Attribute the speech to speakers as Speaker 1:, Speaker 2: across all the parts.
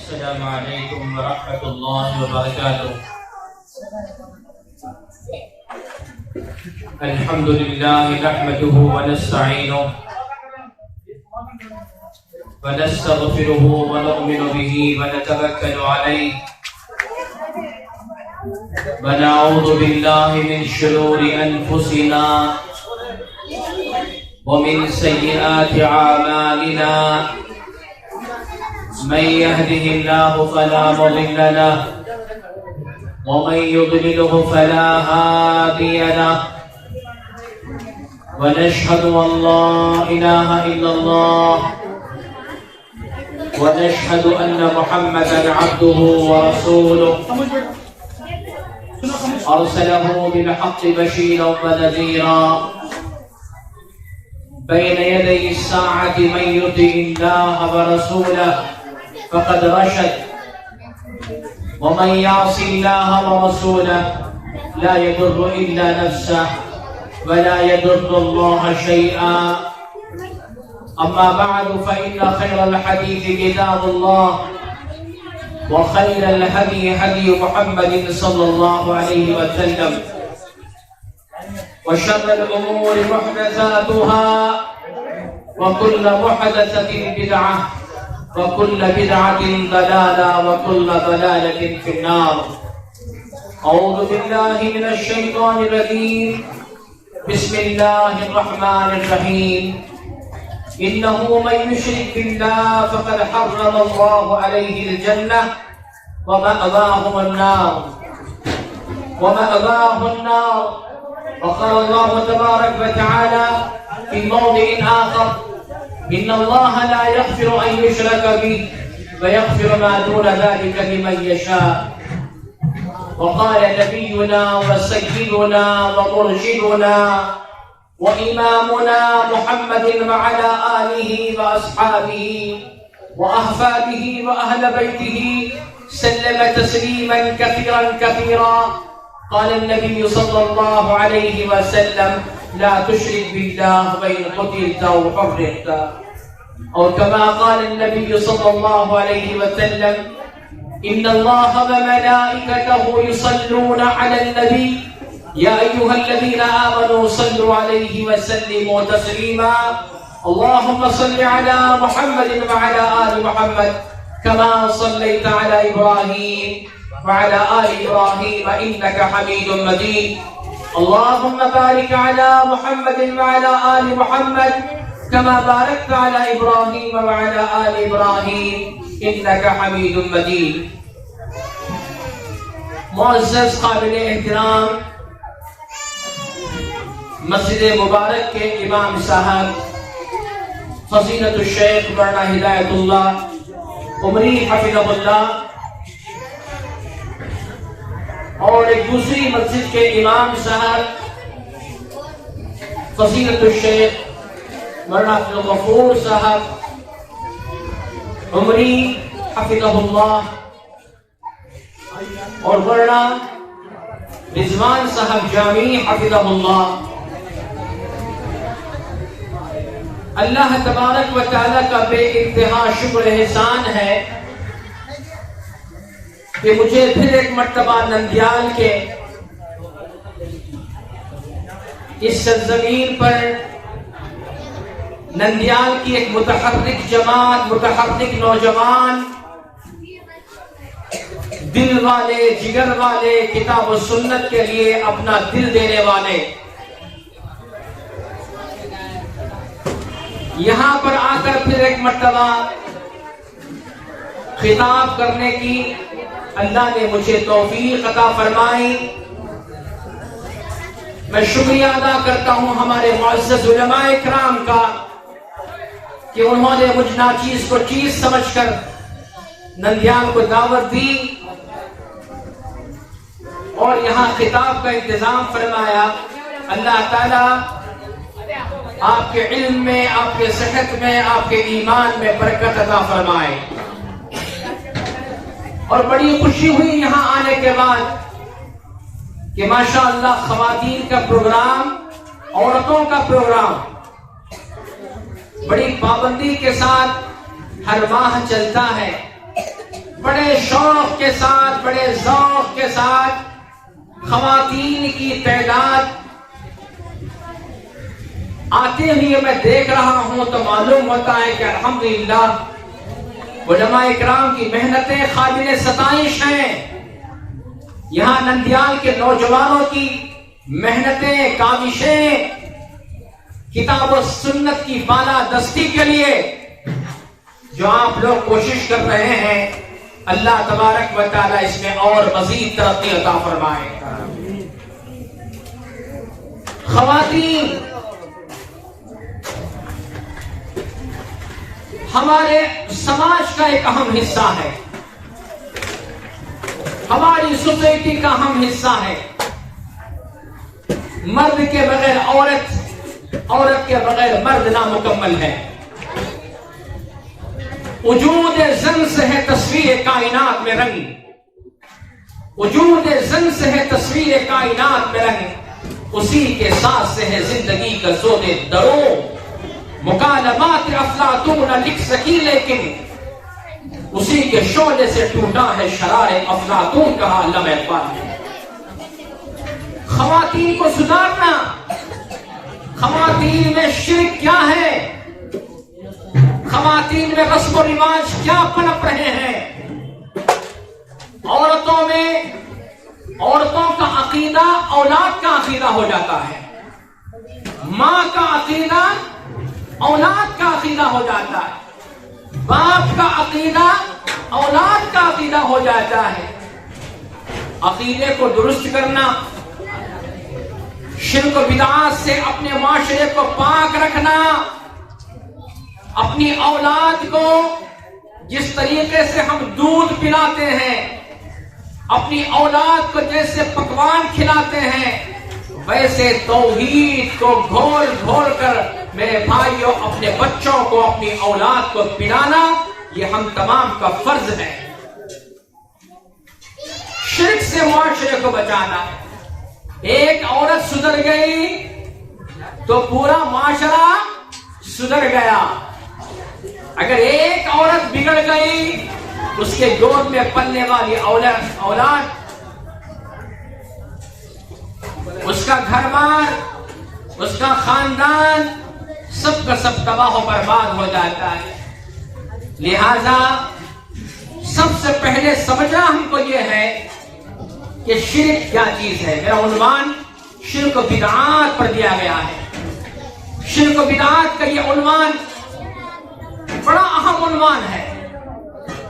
Speaker 1: السلام عليكم ورحمة الله وبركاته. الحمد لله نحمده ونستعينه ونستغفره ونؤمن به ونتوكل عليه ونعوذ بالله من شرور أنفسنا ومن سيئات أعمالنا من يهده الله فلا مضل له ومن يضلله فلا هادي له ونشهد أن لا إله إلا الله ونشهد أن محمدا عبده ورسوله أرسله بالحق بشيرا ونذيرا بين يدي الساعة من يطع الله ورسوله فقد رشد ومن يعص الله ورسوله لا يضر إلا نفسه ولا يضر الله شيئا. أما بعد فإن خير الحديث كتاب الله وخير الهدي هدي محمد صلى الله عليه وسلم وشر الأمور محدثاتها وكل محدثة بدعة وكل بدعة ضلالة وكل ضلالة في النار. أعوذ بالله من الشيطان الرجيم. بسم الله الرحمن الرحيم. إنه من يشرك بالله فقد حرم الله عليه الجنة ومأواه النار. وقال الله تبارك وتعالى في موضع آخر إن الله لا يغفر أن يشرك به ويغفر ما دون ذلك لمن يشاء. وقال نبينا وسيدنا ومرشدنا وإمامنا محمد وعلى آله وأصحابه وأحفاده وأهل بيته سلم تسليما كثيرا كثيرا. قال النبي صلى الله عليه وسلم لا تشرك بالله وإن قتلت أو حرقت. اور كما قال النبي صلى الله عليه وسلم إن الله وملائكته يصلون على النبي يا أيها الذين آمنوا صلوا عليه وسلموا تسليما. اللهم صل على محمد وعلى آل محمد كما صليت على إبراهيم وعلى آل إبراهيم إنك حميد مجيد. اللهم بارك على محمد وعلى آل محمد كما باركت على إبراهيم وعلى آل إبراهيم إنك حميد مجيد. معزز قابل احترام مسجد مبارک کے امام صاحب فضیلت الشیخ مولانا ہدایت اللہ عمری حفظہ اللہ، اور ایک دوسری مسجد کے امام صاحب فضیلت الشیخ مولانا عبد الغفور صاحب عمری حفظہ اللہ، اور مولانا رضوان صاحب جامی حفظہ اللہ. اللہ تبارک و تعالیٰ کا بے انتہا شکر احسان ہے کہ مجھے پھر ایک مرتبہ نندیال کے اس سرزمین پر نندیال کی ایک متحرک جماعت، متحرک نوجوان، دل والے، جگر والے، کتاب و سنت کے لیے اپنا دل دینے والے یہاں پر آ کر پھر ایک مرتبہ خطاب کرنے کی اللہ نے مجھے توفیق عطا فرمائی. میں شکریہ ادا کرتا ہوں ہمارے معزز علماء اکرام کا کہ انہوں نے مجھ ناچیز کو چیز سمجھ کر نندیال کو دعوت دی اور یہاں خطاب کا انتظام فرمایا. اللہ تعالیٰ آپ کے علم میں، آپ کے صحت میں، آپ کے ایمان میں برکت عطا فرمائے. اور بڑی خوشی ہوئی یہاں آنے کے بعد کہ ماشاءاللہ خواتین کا پروگرام، عورتوں کا پروگرام بڑی پابندی کے ساتھ ہر ماہ چلتا ہے. بڑے شوق کے ساتھ، بڑے ذوق کے ساتھ خواتین کی تعداد آتے ہوئے میں دیکھ رہا ہوں تو معلوم ہوتا ہے کہ الحمدللہ علماء اکرام کی محنتیں قابل ستائش ہیں. یہاں نندیال کے نوجوانوں کی محنتیں، کاوشیں کتاب و سنت کی بالا دستی کے لیے جو آپ لوگ کوشش کر رہے ہیں، اللہ تبارک و تعالی اس میں اور مزید ترقی عطا فرمائے. خواتین ہمارے سماج کا ایک اہم حصہ ہے، ہماری سوسائٹی کا اہم حصہ ہے. مرد کے بغیر عورت، عورت کے بغیر مرد نامکمل ہے. وجود زن سے ہے تصویر کائنات میں رنگ، وجود زن سے ہے تصویر کائنات میں رنگ، اسی کے ساتھ سے ہے زندگی کا زود درو. مکالمات افلاطون نہ لکھ سکی لیکن اسی کے شعلے سے ٹوٹا ہے شرار افلاطون، کہا علامہ اقبال نے. خواتین کو سدھارنا، خواتین میں شرک کیا ہے، خواتین میں رسم و رواج کیا پنپ رہے ہیں. عورتوں میں، عورتوں کا عقیدہ اولاد کا عقیدہ ہو جاتا ہے، ماں کا عقیدہ اولاد کا عقیدہ ہو جاتا ہے، باپ کا عقیدہ اولاد کا عقیدہ ہو جاتا ہے. عقیدے کو درست کرنا، شرک و بدعات سے اپنے معاشرے کو پاک رکھنا، اپنی اولاد کو جس طریقے سے ہم دودھ پلاتے ہیں، اپنی اولاد کو جیسے پکوان کھلاتے ہیں، ویسے توحید کو گھول گھول کر میرے بھائیوں اپنے بچوں کو، اپنی اولاد کو پلانا، یہ ہم تمام کا فرض ہے. شرک سے معاشرے کو بچانا. ایک عورت سدھر گئی تو پورا معاشرہ سدھر گیا. اگر ایک عورت بگڑ گئی، اس کے گود میں پلنے والی اولاد، اس کا گھر بار، اس کا خاندان، سب کا سب تباہ و برباد ہو جاتا ہے. لہذا سب سے پہلے سمجھنا ہم کو یہ ہے کہ شرک کیا چیز ہے. میرا عنوان شرک و بدعات پر دیا گیا ہے. شرک و بدعات کا یہ عنوان بڑا اہم عنوان ہے.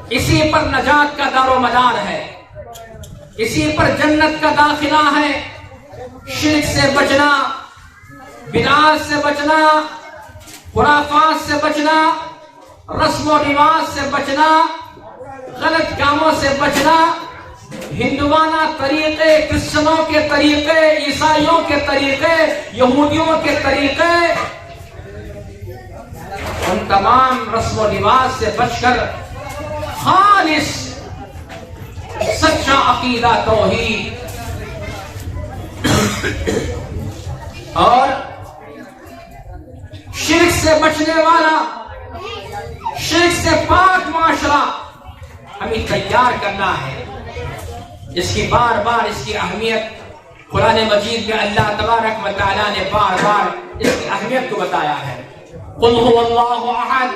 Speaker 1: اسی پر نجات کا دار و مدار ہے، اسی پر جنت کا داخلہ ہے. شرک سے بچنا، بدعات سے بچنا، خرافات سے بچنا، رسم و رواج سے بچنا، غلط کاموں سے بچنا، ہندوانہ طریقے، کرسچنوں کے طریقے، عیسائیوں کے طریقے، یہودیوں کے طریقے، ان تمام رسم و رواج سے بچ کر خالص سچا عقیدہ توحید اور شرک سے بچنے والا، شرک سے پاک معاشرہ ہمیں تیار کرنا ہے. اس کی بار بار اس کی اہمیت قرآن مجید میں اللہ تبارک و تعالیٰ نے بار بار اس کی اہمیت کو بتایا ہے. قل هو اللہ احد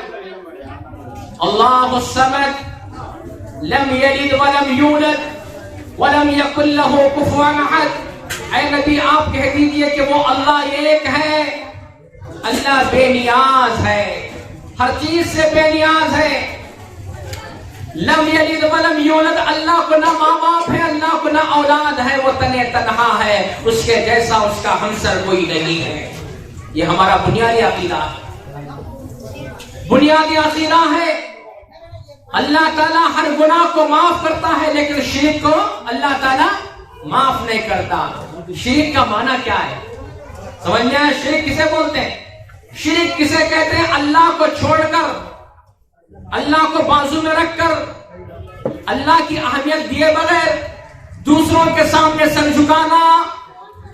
Speaker 1: اللہ الصمد لم یلد ولم یولد ولم یکن له کفوا احد. اے نبی آپ کہہ دیجئے کہ وہ اللہ ایک ہے، اللہ بے نیاز ہے، ہر چیز سے بے نیاز ہے. لم یلد ولم یولد، اللہ کو نہ ماں باپ ہے، اللہ کو نہ اولاد ہے، وہ تنہا ہے، اس کے جیسا اس کا ہمسر کوئی نہیں ہے. یہ ہمارا بنیادی عقیدہ ہے، بنیادی عقیدہ ہے. اللہ تعالیٰ ہر گناہ کو معاف کرتا ہے لیکن شرک کو اللہ تعالیٰ معاف نہیں کرتا. شرک کا معنی کیا ہے سمجھنا ہے؟ شرک کسے بولتے ہیں؟ شرک کسے کہتے ہیں؟ اللہ کو چھوڑ کر، اللہ کو بازو میں رکھ کر، اللہ کی اہمیت دیے بغیر دوسروں کے سامنے سر جھکانا،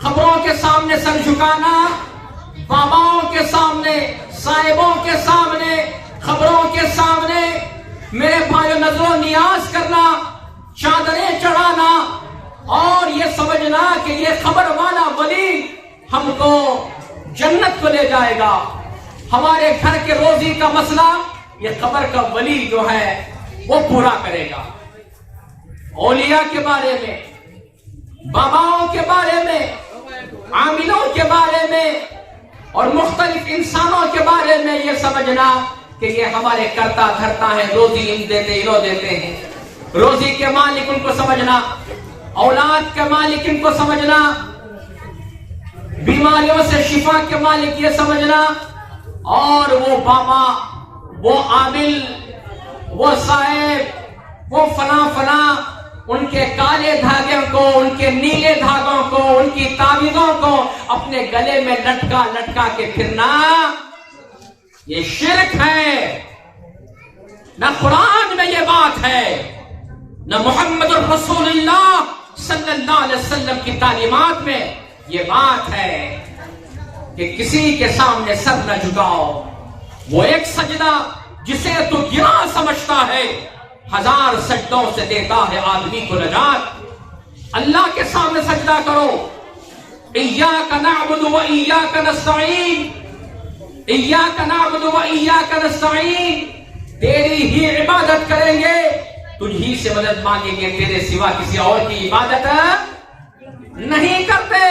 Speaker 1: خبروں کے سامنے سر جھکانا، باباؤں کے سامنے، صاحبوں کے سامنے، خبروں کے سامنے، میرے بھائیوں نظر و نیاز کرنا، چادریں چڑھانا اور یہ سمجھنا کہ یہ خبر والا ولی ہم کو جنت کو لے جائے گا، ہمارے گھر کے روزی کا مسئلہ یہ خبر کا ولی جو ہے وہ پورا کرے گا۔ اولیاء کے بارے میں، باباؤں کے بارے میں، عاملوں کے بارے میں اور مختلف انسانوں کے بارے میں یہ سمجھنا کہ یہ ہمارے کرتا دھرتا ہے، روزی ان دیتے ہیں، روزی کے مالک ان کو سمجھنا، اولاد کے مالک ان کو سمجھنا، بیماریوں سے شفا کے مالک یہ سمجھنا، اور وہ بابا، وہ عامل، وہ صاحب، وہ فلاں ان کے کالے دھاگوں کو، ان کے نیلے دھاگوں کو، ان کی تعویذوں کو اپنے گلے میں لٹکا کے پھرنا، یہ شرک ہے۔ نہ قرآن میں یہ بات ہے، نہ محمد الرسول اللہ صلی اللہ علیہ وسلم کی تعلیمات میں یہ بات ہے کہ کسی کے سامنے سر نہ جھکاؤ۔ وہ ایک سجدہ جسے تو گرا سمجھتا ہے، 1000 سجدوں سے دیتا ہے آدمی کو نجات۔ اللہ کے سامنے سجدہ کرو، ایاک نعبد و ایاک نستعین، ایاک نعبد و ایاک نستعین، تیری ہی عبادت کریں گے، تجھی سے مدد مانگیں گے، تیرے سوا کسی اور کی عبادت نہیں کرتے،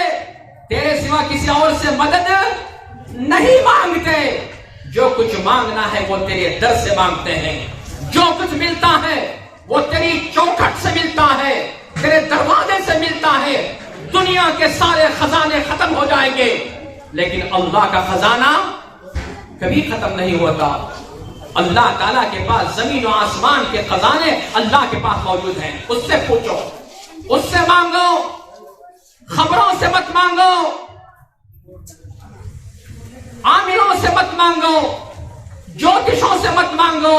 Speaker 1: تیرے سوا کسی اور سے مدد نہیں مانگتے۔ جو کچھ مانگنا ہے وہ تیرے در سے مانگتے ہیں، جو کچھ ملتا ہے وہ تیری چوکھٹ سے ملتا ہے، تیرے دروازے سے ملتا ہے۔ دنیا کے سارے خزانے ختم ہو جائیں گے لیکن اللہ کا خزانہ کبھی ختم نہیں ہوتا۔ اللہ تعالیٰ کے پاس زمین و آسمان کے خزانے اللہ کے پاس موجود ہیں، اس سے پوچھو، اس سے مانگو، خبروں سے مت مانگو، عاملوں سے مت مانگو، جوتشوں سے مت مانگو،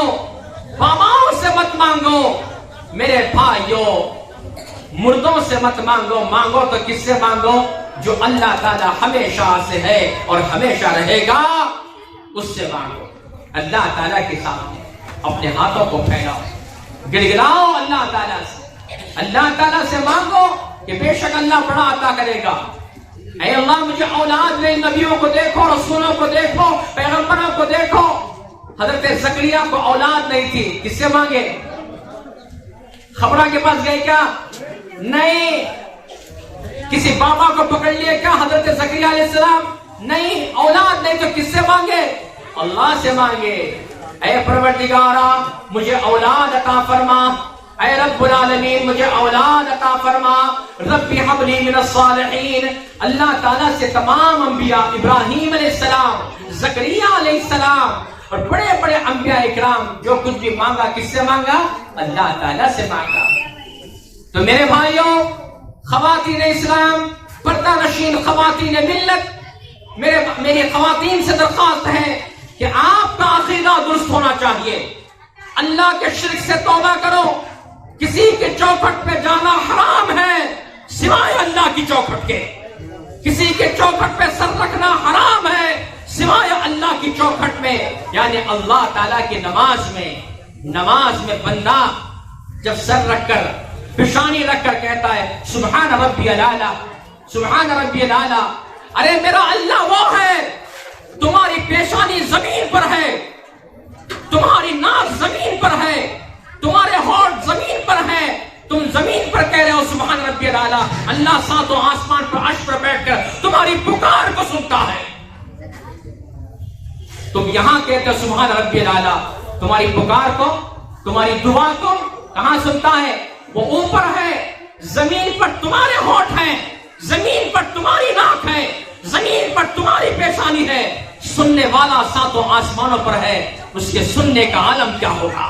Speaker 1: باباؤں سے مت مانگو، میرے بھائیوں مردوں سے مت مانگو۔ مانگو تو کس سے مانگو؟ جو اللہ تعالیٰ ہمیشہ سے ہے اور ہمیشہ رہے گا، اس سے مانگو۔ اللہ تعالیٰ کے سامنے اپنے ہاتھوں کو پھیلاؤ، گڑگڑاؤ اللہ تعالیٰ سے، اللہ تعالیٰ سے مانگو کہ بے شک اللہ بڑا عطا کرے گا۔ اے اللہ مجھے اولاد دے، نبیوں کو دیکھو، رسولوں کو دیکھو، پیغمبروں کو دیکھو۔ حضرت زکریا کو اولاد نہیں تھی، کس سے مانگے؟ خبرہ کے پاس گئے کیا؟ نہیں۔ کسی بابا کو پکڑ لیے کیا حضرت زکریا علیہ السلام؟ نہیں۔ اولاد نہیں تو کس سے مانگے؟ اللہ سے مانگے۔ اے پروردگارا مجھے اولاد عطا فرما، اے رب العالمین مجھے اولاد عطا فرما، ربی حب لی من الصالحین۔ اللہ تعالیٰ سے تمام انبیاء، ابراہیم علیہ السلام، زکریا علیہ السلام اور بڑے بڑے انبیاء اکرام جو کچھ بھی مانگا کس سے مانگا؟ اللہ تعالیٰ سے مانگا۔ تو میرے بھائیوں، خواتین اسلام، پردہ نشین خواتین ملت، میری خواتین سے درخواست ہے کہ آپ کا عقیدہ درست ہونا چاہیے۔ اللہ کے شرک سے توبہ کرو۔ کسی کے چوکھٹ پہ جانا حرام ہے سوائے اللہ کی چوکھٹ کے، کسی کے چوکھٹ پہ سر رکھنا حرام ہے سوائے اللہ کی چوکھٹ میں، یعنی اللہ تعالیٰ کی نماز میں بندہ جب سر رکھ کر، پیشانی رکھ کر کہتا ہے سبحان ربی الاعلیٰ، سبحان ربی الاعلیٰ، ارے میرا اللہ وہ ہے، تمہاری پیشانی زمین پر ہے، تمہاری ناک زمین پر ہے، تمہارے ہونٹ زمین پر ہے، تم زمین پر کہہ رہے ہو سبحان ربی الاعلیٰ، اللہ ساتوں آسمان پر عرش پر بیٹھ کر تمہاری پکار کو سنتا ہے۔ تم یہاں کہتے ہو سبحان ربی الاعلیٰ، تمہاری پکار کو، تمہاری دعا کو کہاں سنتا ہے؟ وہ اوپر ہے، زمین پر تمہارے ہونٹ ہیں، زمین پر تمہاری ناک ہے، زمین پر تمہاری پیشانی ہے، سننے والا ساتوں آسمانوں پر ہے۔ اس کے سننے کا عالم کیا ہوگا؟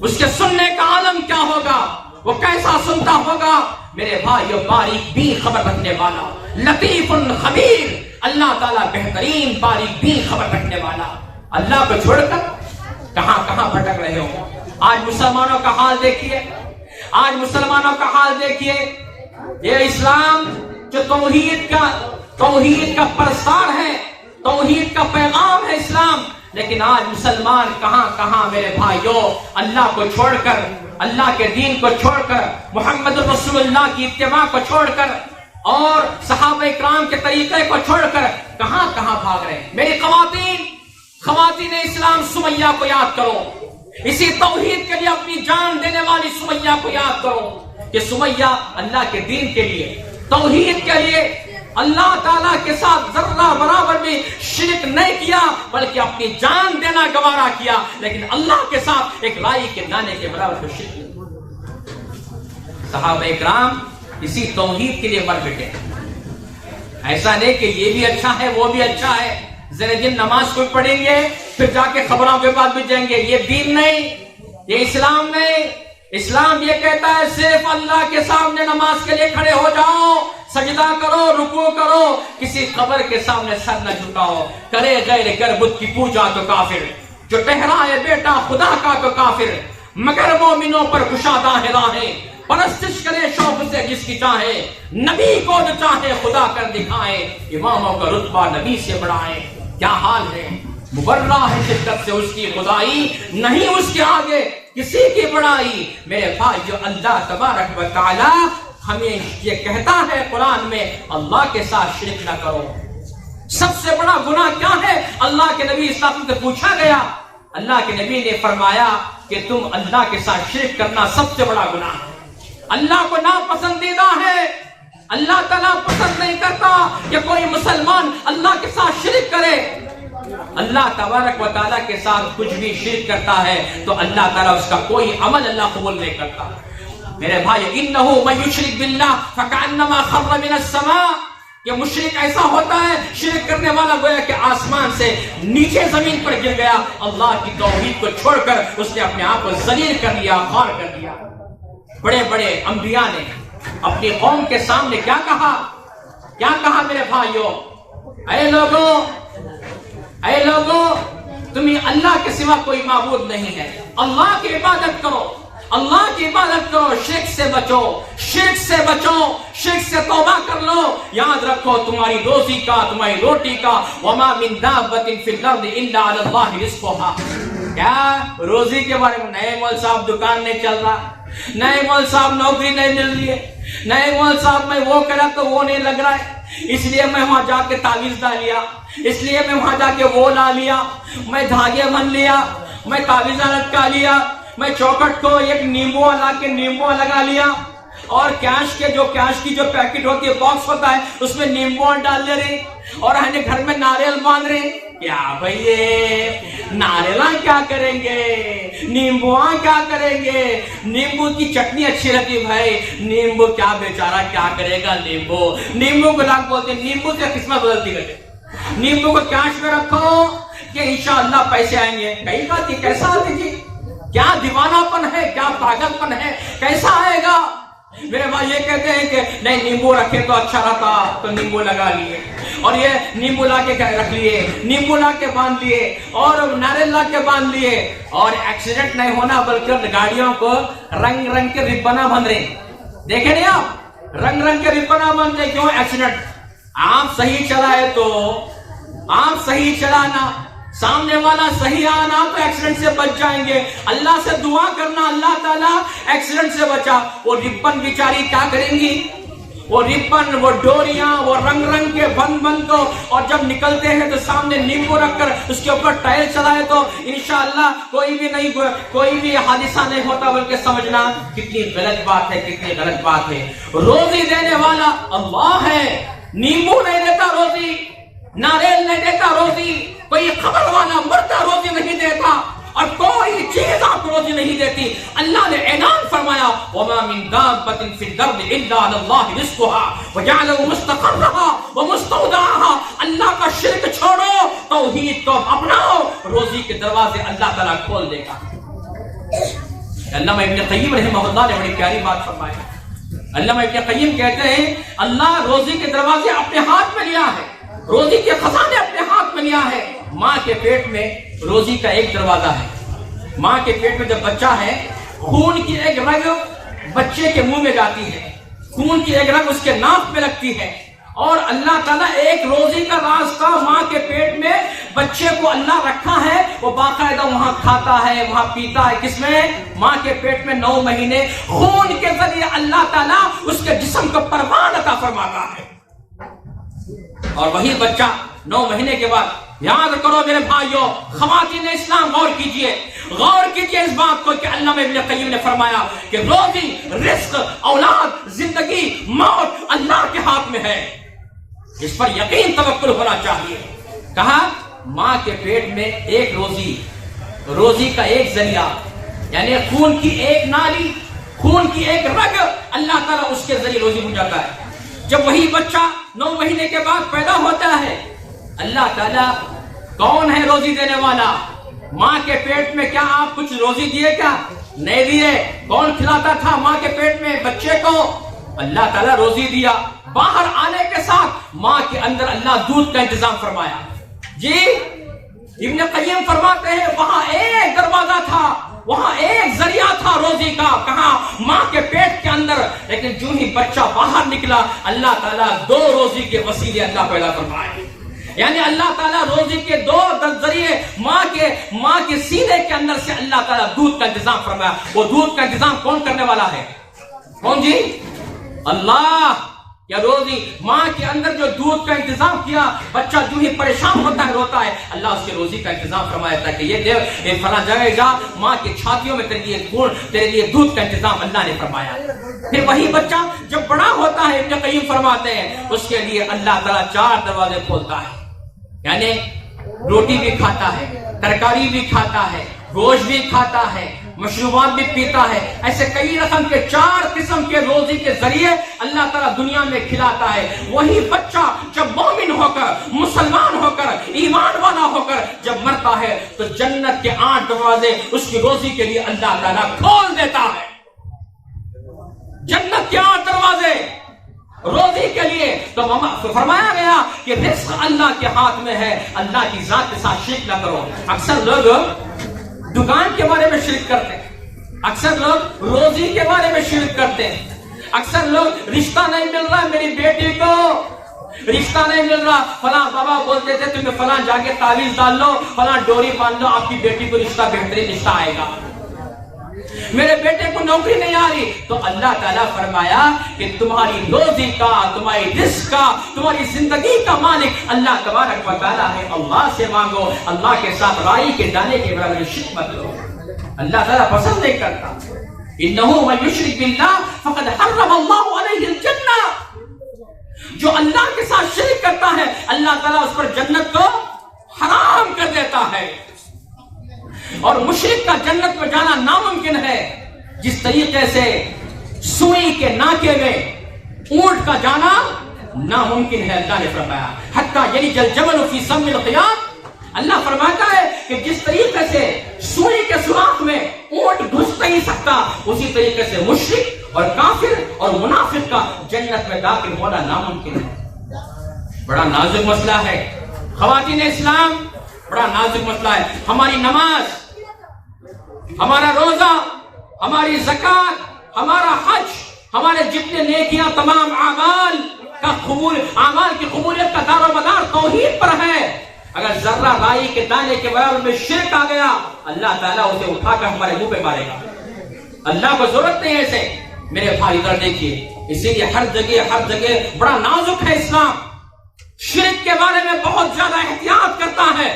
Speaker 1: اس کے سننے کا عالم کیا ہوگا؟ وہ کیسا سنتا ہوگا؟ میرے بھائیو، باریک بھی خبر رکھنے والا، لطیف خبیر، اللہ تعالیٰ بہترین باریک بھی خبر رکھنے والا۔ اللہ کو چھوڑ کر کہاں کہاں بھٹک رہے ہو؟ آج مسلمانوں کا حال دیکھیے، آج مسلمانوں کا حال دیکھیے۔ یہ اسلام جو توحید کا پرستار ہے، توحید کا پیغام ہے اسلام، لیکن آج مسلمان کہاں کہاں میرے بھائیوں اللہ کو چھوڑ کر، اللہ کے دین کو چھوڑ کر، محمد رسول اللہ کی اتباع کو چھوڑ کر اور صحابہ اکرام کے طریقے کو چھوڑ کر کہاں کہاں بھاگ رہے ہیں۔ میری خواتین اسلام، سمیہ کو یاد کرو، اسی توحید کے لیے اپنی جان دینے والی سمیہ کو یاد کرو کہ سمیہ اللہ کے دین کے لیے، توحید کے لیے اللہ تعالیٰ کے ساتھ ذرہ برابر بھی شرک نہیں کیا، بلکہ اپنی جان دینا گوارا کیا، لیکن اللہ کے ساتھ ایک رائی کے دانے کے برابر کو شرک نہیں۔ صحابہ اکرام اسی توحید کے لیے مر بیٹھے۔ ایسا نہیں کہ یہ بھی اچھا ہے وہ بھی اچھا ہے، ذرا دن نماز کو پڑھیں گے پھر جا کے خبروں کے بعد بھی جائیں گے، یہ دین نہیں، یہ اسلام نہیں۔ اسلام یہ کہتا ہے صرف اللہ کے سامنے نماز کے لیے کھڑے ہو جاؤ، سجدہ کرو، رکوع کرو، کسی قبر کے سامنے سر نہ جھکاؤ، کرے غیر گر بت کی پوجا تو کافر، جو ٹھہرائے بیٹا خدا کا تو کافر، مگر مومنوں پر کشادہ ہے راہیں، پرستش کرے شوق سے جس کی چاہے، نبی کو جو چاہے خدا کر دکھائے، اماموں کا رتبہ نبی سے بڑھائے۔ کیا حال ہے، مبرہ ہے شدت سے اس کی خدائی، نہیں اس کے آگے کسی کی بڑائی۔ میرے بھائی جو اللہ تبارک و تعالی ہمیں یہ کہتا ہے قرآن میں، اللہ کے ساتھ شرک نہ کرو۔ سب سے بڑا گناہ کیا ہے؟ اللہ کے نبی صلی اللہ علیہ وسلم سے پوچھا گیا، اللہ کے نبی نے فرمایا کہ تم اللہ کے ساتھ شرک کرنا سب سے بڑا گناہ ہے، اللہ کو ناپسندیدہ ہے۔ اللہ تعالیٰ پسند نہیں کرتا کہ کوئی مسلمان اللہ کے ساتھ شرک کرے۔ اللہ تبارک و تعالیٰ کے ساتھ کچھ بھی شرک کرتا ہے تو اللہ تعالیٰ اس کا کوئی عمل اللہ قبول نہیں کرتا۔ میرے بھائی انہو من یشرک باللہ فکأنما خر من السماء، یہ مشرک ایسا ہوتا ہے، شرک کرنے والا گویا کہ آسمان سے نیچے زمین پر گر گیا، اللہ کی توحید کو چھوڑ کر اس نے اپنے آپ کو ذلیل کر لیا، خوار کر دیا۔ بڑے بڑے انبیاء نے اپنی قوم کے سامنے کیا کہا میرے بھائیوں، اے لوگوں تمہیں اللہ کے سوا کوئی معبود نہیں ہے، اللہ کی عبادت کرو، اللہ کی عبادت کرو، شرک سے بچو، شرک سے بچو، شرک سے توبہ کر لو۔ یاد رکھو تمہاری روزی کا، تمہاری روٹی کا، وما من دابۃ فی الارض الا علی اللہ رزقها۔ کیا روزی کے بارے میں؟ نئے مول صاحب دکان نہیں چل رہا، نئے مول صاحب نوکری نہیں مل رہی ہے، نئے مول صاحب میں وہ کرا تو وہ نہیں لگ رہا ہے، اس لیے میں وہاں جا کے تعویذ لا لیا، اس لیے میں وہاں جا کے وہ لا لیا، میں دھاگے بن لیا، میں تعویذہ لٹکا لیا، میں چوکٹ کو ایک نیمبو لا کے نیمبو لگا لیا، اور کیش کی جو پیکٹ ہوتی ہے، باکس ہوتا ہے، اس میں نیمبو ڈال دے رہے، اور ہم نے گھر میں ناریل باندھ رہے۔ کیا بھئی ناریلاں کیا کریں گے، نیمبواں کیا کریں گے؟ نیمبو کی چٹنی اچھی رہتی بھائی، نیمبو کیا بیچارہ کیا کرے گا؟ نیمبو کو لوگ بولتے ہیں نیمبو سے قسمت بدلتی رہتے، نیمبو کو کیش میں رکھو کہ انشاءاللہ پیسے آئیں گے، کہیں بات کیسا آتی جی؟ کیا دیوانہ پن ہے، کیا پاگل پن ہے، کیسا آئے گا؟ میرے بھائی یہ کہتے ہیں کہ نہیں نیمبو رکھے تو اچھا رہتا تو نیمبو لگا لیے، اور یہ نیمبو لا کے رکھ لیے، نیمبو لا کے باندھ لیے، اور ناریل لا کے باندھ لیے، اور ایکسیڈنٹ نہیں ہونا بلکہ گاڑیوں کو رنگ رنگ کے ربنا بن رہے، دیکھیں نہیں آپ، رنگ رنگ کے ربنا بن رہے، کیوں؟ ایکسیڈنٹ۔ آپ صحیح چلائے تو آپ صحیح چلانا، سامنے والا صحیح آنا تو ایکسیڈنٹ سے بچ جائیں گے۔ اللہ سے دعا کرنا اللہ تعالیٰ ایکسیڈنٹ سے بچا۔ وہ ربن بیچاری کیا کریں گی؟ وہ ربن، وہ ڈوریاں، وہ رنگ رنگ کے بند کو، اور جب نکلتے ہیں تو سامنے نیمبو رکھ کر اس کے اوپر ٹائر چلائے تو انشاءاللہ کوئی بھی حادثہ نہیں ہوتا، بلکہ سمجھنا کتنی غلط بات ہے، کتنی غلط بات ہے۔ روزی دینے والا اللہ ہے، نیمبو نہیں دیتا روزی، ناریل نہیں دیتا روزی، کوئی خبر والا مردہ روزی نہیں دیتا، اور کوئی چیز آپ روزی نہیں دیتی۔ اللہ نے اعلان فرمایا وَمَا مِن دَابَّةٍ فِي الْأَرْضِ إِلَّا عَلَى اللَّهِ رِزْقُهَا وَجَعَلَ مُسْتَقَرَّهَا وَمُسْتَوْدَعَهَا۔ اللہ کا شرک چھوڑو، توحید کو اپناؤ، روزی کے دروازے اللہ تعالیٰ کھول دے گا۔ علامہ ابن قیم رحمہ اللہ نے بڑی پیاری بات فرمائی۔ علامہ ابن قیم کہتے ہیں اللہ روزی کے دروازے اپنے ہاتھ میں لیا ہے، روزی کے خزانے اپنے ہاتھ میں لیا ہے۔ ماں کے پیٹ میں روزی کا ایک دروازہ ہے، ماں کے پیٹ میں جب بچہ ہے، خون کی ایک رگ بچے کے منہ میں جاتی ہے، خون کی ایک رگ اس کے ناک میں لگتی ہے، اور اللہ تعالیٰ ایک روزی کا راستہ ماں کے پیٹ میں بچے کو اللہ رکھا ہے وہ باقاعدہ وہاں کھاتا ہے، وہاں پیتا ہے، کس میں؟ ماں کے پیٹ میں 9 مہینے خون کے ذریعے اللہ تعالیٰ اس کے جسم کو پروان عطا فرماتا ہے۔ اور وہی بچہ 9 مہینے کے بعد، یاد کرو میرے بھائیوں، خواتین اسلام، غور کیجئے اس بات کو کہ علامہ ابن قیم نے فرمایا کہ روزی، رزق، اولاد، زندگی، موت اللہ کے ہاتھ میں ہے، اس پر یقین توکل ہونا چاہیے۔ کہا ماں کے پیٹ میں ایک روزی کا ایک ذریعہ، یعنی خون کی ایک نالی، خون کی ایک رگ، اللہ تعالیٰ اس کے ذریعے روزی بن جاتا ہے۔ جب وہی بچہ 9 مہینے کے بعد پیدا ہوتا ہے، اللہ تعالیٰ کون ہے روزی دینے والا؟ ماں کے پیٹ میں کیا آپ کچھ روزی دیے؟ کیا نہیں دیے؟ کون کھلاتا تھا ماں کے پیٹ میں بچے کو؟ اللہ تعالیٰ روزی دیا۔ باہر آنے کے ساتھ ماں کے اندر اللہ دودھ کا انتظام فرمایا۔ جی ابن قیم فرماتے ہیں وہاں ایک دروازہ تھا، وہاں ایک ذریعہ تھا روزی کا، کہاں؟ ماں کے پیٹ کے اندر، لیکن جو ہی بچہ باہر نکلا اللہ تعالیٰ 2 روزی کے وسیلے اللہ پیدا فرمائے، یعنی اللہ تعالیٰ روزی کے 2 ذریعے ماں کے سینے کے اندر سے اللہ تعالیٰ دودھ کا انتظام فرمایا۔ وہ دودھ کا انتظام کون کرنے والا ہے؟ کون جی؟ اللہ۔ یا روزی ماں کے اندر جو دودھ کا انتظام کیا، بچہ جو ہی پریشان ہوتا ہے، روتا ہے، اللہ اس کے روزی کا انتظام فرمایا تھا کہ یہ دیو یہ فلاں جگہ جا، ماں کی چھاتیوں میں تیرے لیے دودھ کا انتظام اللہ نے فرمایا۔ پھر وہی بچہ جب بڑا ہوتا ہے، ابن قیم فرماتے ہیں اس کے لیے اللہ تعالیٰ 4 دروازے کھولتا ہے، یعنی روٹی بھی کھاتا ہے، ترکاری بھی کھاتا ہے، گوشت بھی کھاتا ہے، مشروبات بھی پیتا ہے، ایسے کئی رقم کے 4 قسم کے روزی کے ذریعے اللہ تعالیٰ دنیا میں کھلاتا ہے۔ وہی بچہ جب مومن ہو کر، مسلمان ہو کر، ایمان والا ہو کر جب مرتا ہے تو جنت کے 8 دروازے اس کی روزی کے لیے اللہ تعالیٰ کھول دیتا ہے۔ جنت کے 8 دروازے روزی کے لیے تو فرمایا گیا کہ رزق اللہ کے ہاتھ میں ہے، اللہ کی ذات کے ساتھ شرک نہ کرو۔ اکثر لوگ دکان کے بارے میں شرک کرتے ہیں، اکثر لوگ روزی کے بارے میں شرک کرتے ہیں، اکثر لوگ رشتہ نہیں مل رہا میری بیٹی کو، رشتہ نہیں مل رہا، فلاں بابا بولتے تھے تمہیں فلاں جا کے تعویذ ڈال لو، فلاں ڈوری باندھ لو، آپ کی بیٹی کو رشتہ بہترین رشتہ آئے گا، میرے بیٹے کو نوکری نہیں آ رہی۔ تو اللہ تعالیٰ فرمایا کہ تمہاری روزی کا، تمہاری رزق کا، تمہاری زندگی کا مالک اللہ تبارک و تعالیٰ ہے، اللہ سے مانگو، اللہ کے ساتھ رائی کے دانے کے برابر شرک مت کرو، اللہ تعالیٰ پسند نہیں کرتا۔ انہ من یشرک باللہ فقد حرم اللہ علیہ الجنہ، جو اللہ کے ساتھ شرک کرتا ہے اللہ تعالیٰ اس پر جنت کو حرام کر دیتا ہے، اور مشرک کا جنت میں جانا ناممکن ہے، جس طریقے سے سوئی کے ناکے میں اونٹ کا جانا ناممکن ہے۔ اللہ نے فرمایا حتیٰ یلج الجمل فی سم الخیاط، اللہ فرماتا ہے کہ جس طریقے سے سوئی کے سوراخ میں اونٹ گھس نہیں سکتا، اسی طریقے سے مشرک اور کافر اور منافق کا جنت میں داخل ہونا ناممکن ہے۔ بڑا نازک مسئلہ ہے خواتین اسلام، بڑا نازک مسئلہ ہے۔ ہماری نماز، ہمارا روزہ، ہماری زکات، ہمارا حج، ہمارے جتنے نیکیاں، تمام اعمال کی قبولیت کا دار و مدار توحید پر ہے۔ اگر ذرہ رائی کے دانے کے برابر میں شرک آ گیا، اللہ تعالیٰ اسے اٹھا کر ہمارے منہ پہ مارے گا۔ اللہ کو ضرورت نہیں ہے اسے۔ میرے بھائی ادھر دیکھیے، اسی لیے ہر جگہ بڑا نازک ہے اسلام، شرک کے بارے میں بہت زیادہ احتیاط کرتا ہے،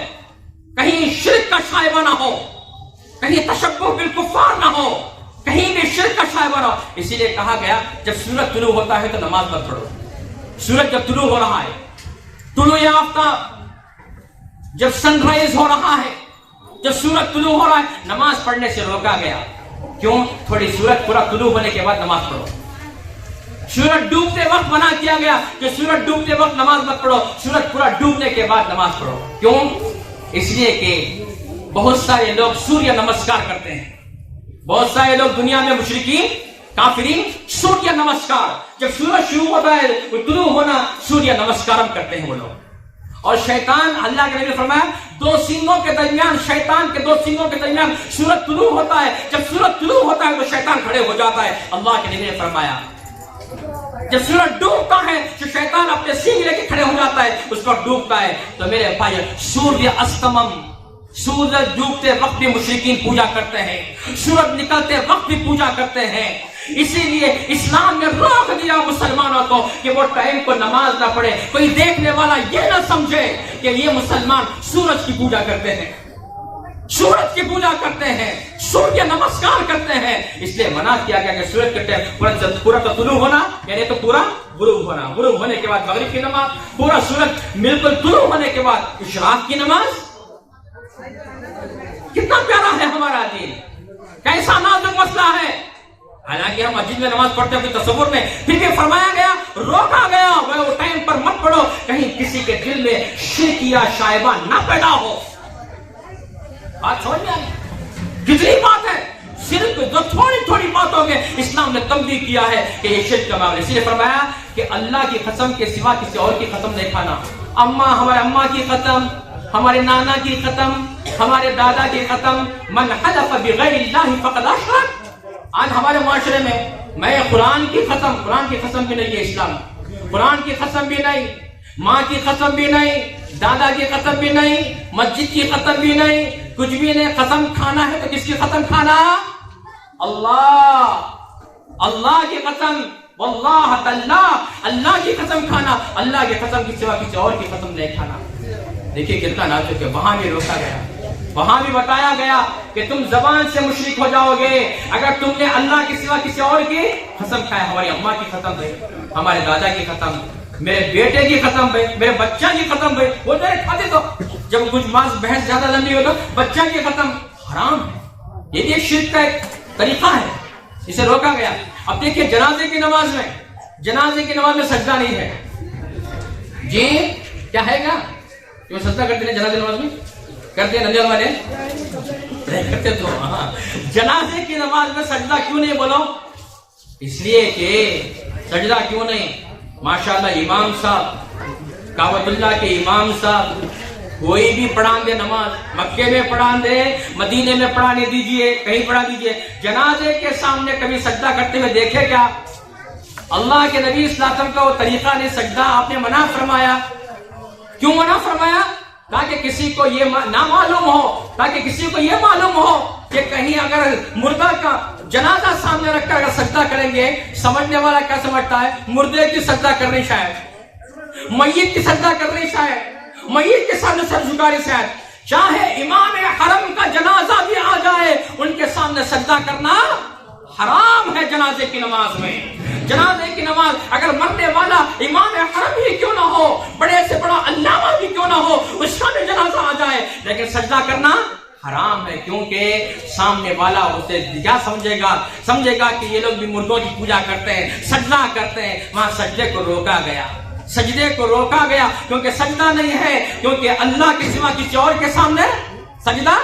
Speaker 1: کہیں شرک کا شائبہ نہ ہو، کہیں تشبہ بالکفار نہ ہو، کہیں بھی شرک کا شائبہ نہ ہو۔ اسی لیے کہا گیا جب سورج طلوع ہوتا ہے تو نماز مت پڑھو۔ سورج جب طلوع ہو رہا ہے، طلوع آفتاب جب سن رائز ہو رہا ہے، جب سورج طلوع ہو رہا ہے، نماز پڑھنے سے روکا گیا۔ کیوں؟ تھوڑی سورج پورا طلوع ہونے کے بعد نماز پڑھو۔ سورج ڈوبتے وقت منع کیا گیا کہ سورج ڈوبتے وقت نماز مت پڑھو، سورج پورا ڈوبنے کے بعد نماز پڑھو۔ کیوں؟ اس لیے کہ بہت سارے لوگ سوریہ نمسکار کرتے ہیں، بہت سارے لوگ دنیا میں مشرکین کافرین سوریہ نمسکار، جب سورج شروع ہوتا ہے طلوع ہونا سوریہ نمسکارم کرتے ہیں وہ لوگ۔ اور شیطان، اللہ کے نبی نے فرمایا 2 سینگوں کے درمیان، شیطان کے 2 سینگوں کے درمیان سورج طلوع ہوتا ہے، جب سورج طلوع ہوتا ہے تو شیطان کھڑے ہو جاتا ہے۔ اللہ کے نبی نے فرمایا جب سورج ڈوبتا ہے تو شیطان اپنے سینگ لے کے کھڑے ہو جاتا ہے، اس وقت ڈوبتا ہے تو میرے بھائی سوریہ استمم، سورج ڈوبتے وقت بھی مشرکین پوجا کرتے ہیں، سورج نکلتے وقت بھی پوجا کرتے ہیں۔ اسی لیے اسلام نے روک دیا مسلمانوں کو کہ وہ ٹائم کو نماز نہ پڑھے، کوئی دیکھنے والا یہ نہ سمجھے کہ یہ مسلمان سورج کی پوجا کرتے ہیں، سورج کی پوجا کرتے ہیں، سوریہ نمسکار کرتے ہیں۔ اس لیے منع کیا گیا کہ سورج کے ٹائم پورا تو طلوع ہونا، یعنی تو پورا غروب ہونا، غروب ہونے کے بعد مغرب کی نماز، پورا سورج بالکل طلوع ہونے کے بعد اشراق کی نماز۔ کتنا پیارا ہے ہمارا دین، کیسا نازک مسئلہ ہے۔ حالانکہ ہم مسجد میں نماز پڑھتے ہیں تصور میں، پھر بھی فرمایا گیا، روکا گیا وہ ٹائم پر مت پڑھو، کہیں کسی کے دل میں شرک یا شائبہ نہ پیدا ہو۔ بات سمجھ میں آئی؟ کتنی بات ہے، صرف جو تھوڑی تھوڑی باتوں میں اسلام نے تنبیہ کیا ہے کہ یہ شرک کا معاملہ۔ اس لیے فرمایا کہ اللہ کی قسم کے سوا کسی اور کی قسم نہیں کھانا۔ ہمارے اماں کی قسم، ہمارے نانا کی قسم، ہمارے دادا کی قسم، من حلف بغیر اللہ فقد اشرک۔ آج ہمارے معاشرے میں قرآن کی قسم بھی نہیں ہے اسلام، قرآن کی قسم بھی نہیں، ماں کی قسم بھی نہیں، دادا کی قسم بھی نہیں، مسجد کی قسم بھی نہیں، کچھ بھی نہیں۔ قسم کھانا ہے تو کس کی قسم کھانا؟ اللہ کی قسم، واللہ تاللہ، اللہ کی قسم کھانا، اللہ کی قسم کی سوا کسی اور کی قسم نہیں کھانا۔ دیکھیے کتنا نازک ہے، وہاں بھی روکا گیا، وہاں بھی بتایا گیا کہ تم زبان سے مشرک ہو جاؤ گے اگر تم نے اللہ کے سوا کسی اور کی قسم کھایا۔ ہماری اماں کی قسم بھائی، ہمارے دادا کی قسم، میرے بیٹے کی قسم بھائی، میرے بچہ کی قسم بھائی، وہ جو کھاتے تو جب کچھ بحث زیادہ لمبی ہو تو بچہ کی قسم حرام ہے۔ یہ بھی ایک شرک کا ایک طریقہ ہے، اسے روکا گیا۔ اب دیکھیے جنازے کی نماز میں سجدہ نہیں ہے، جی کیا ہے گا؟ جو سجدہ کرتے ہیں جنازے نماز میں کرتے ہیں ننجل والے کرتے تو جنازے کی نماز میں سجدہ کیوں نہیں بولو؟ اس لیے کہ سجدہ کیوں نہیں؟ ماشاءاللہ امام صاحب، کعبۃ اللہ کے امام صاحب کوئی بھی پڑھا دے نماز، مکے میں پڑھا دے، مدینے میں پڑھانے دیجئے، کہیں پڑھا دیجئے، جنازے کے سامنے کبھی سجدہ کرتے ہوئے دیکھے کیا؟ اللہ کے نبی صلی اللہ علیہ وسلم کا وہ طریقہ نہیں، سجدہ آپ نے منع فرمایا۔ کیوں منع فرمایا؟ تاکہ کسی کو یہ نہ معلوم ہو، تاکہ کسی کو یہ معلوم ہو کہ کہیں اگر مردہ کا جنازہ سامنے رکھ کر اگر سجدہ کریں گے، سمجھنے والا کیا سمجھتا ہے؟ مردے کی سجدہ کرنی شاید، میت کی سجدہ کرنی شاید، میت کے سامنے سر جھکاری شاید، چاہے امام حرم کا جنازہ بھی آ جائے ان کے سامنے سجدہ کرنا حرام ہے۔ جنازے کی نماز میں، جنازے کی نماز اگر مرنے والا امام حرم ہی کیوں نہ ہو، بڑے سے بڑا علامہ بھی کیوں نہ ہو، اس کا بھی جنازہ آ جائے، لیکن سجدہ کرنا حرام ہے، کیونکہ سامنے والا اسے کیا سمجھے گا کہ یہ لوگ بھی مردوں کی پوجا کرتے ہیں، سجدہ کرتے ہیں۔ وہاں سجدے کو روکا گیا، کیونکہ سجدہ نہیں ہے، کیونکہ اللہ کے سوا کسی اور کے سامنے سجدہ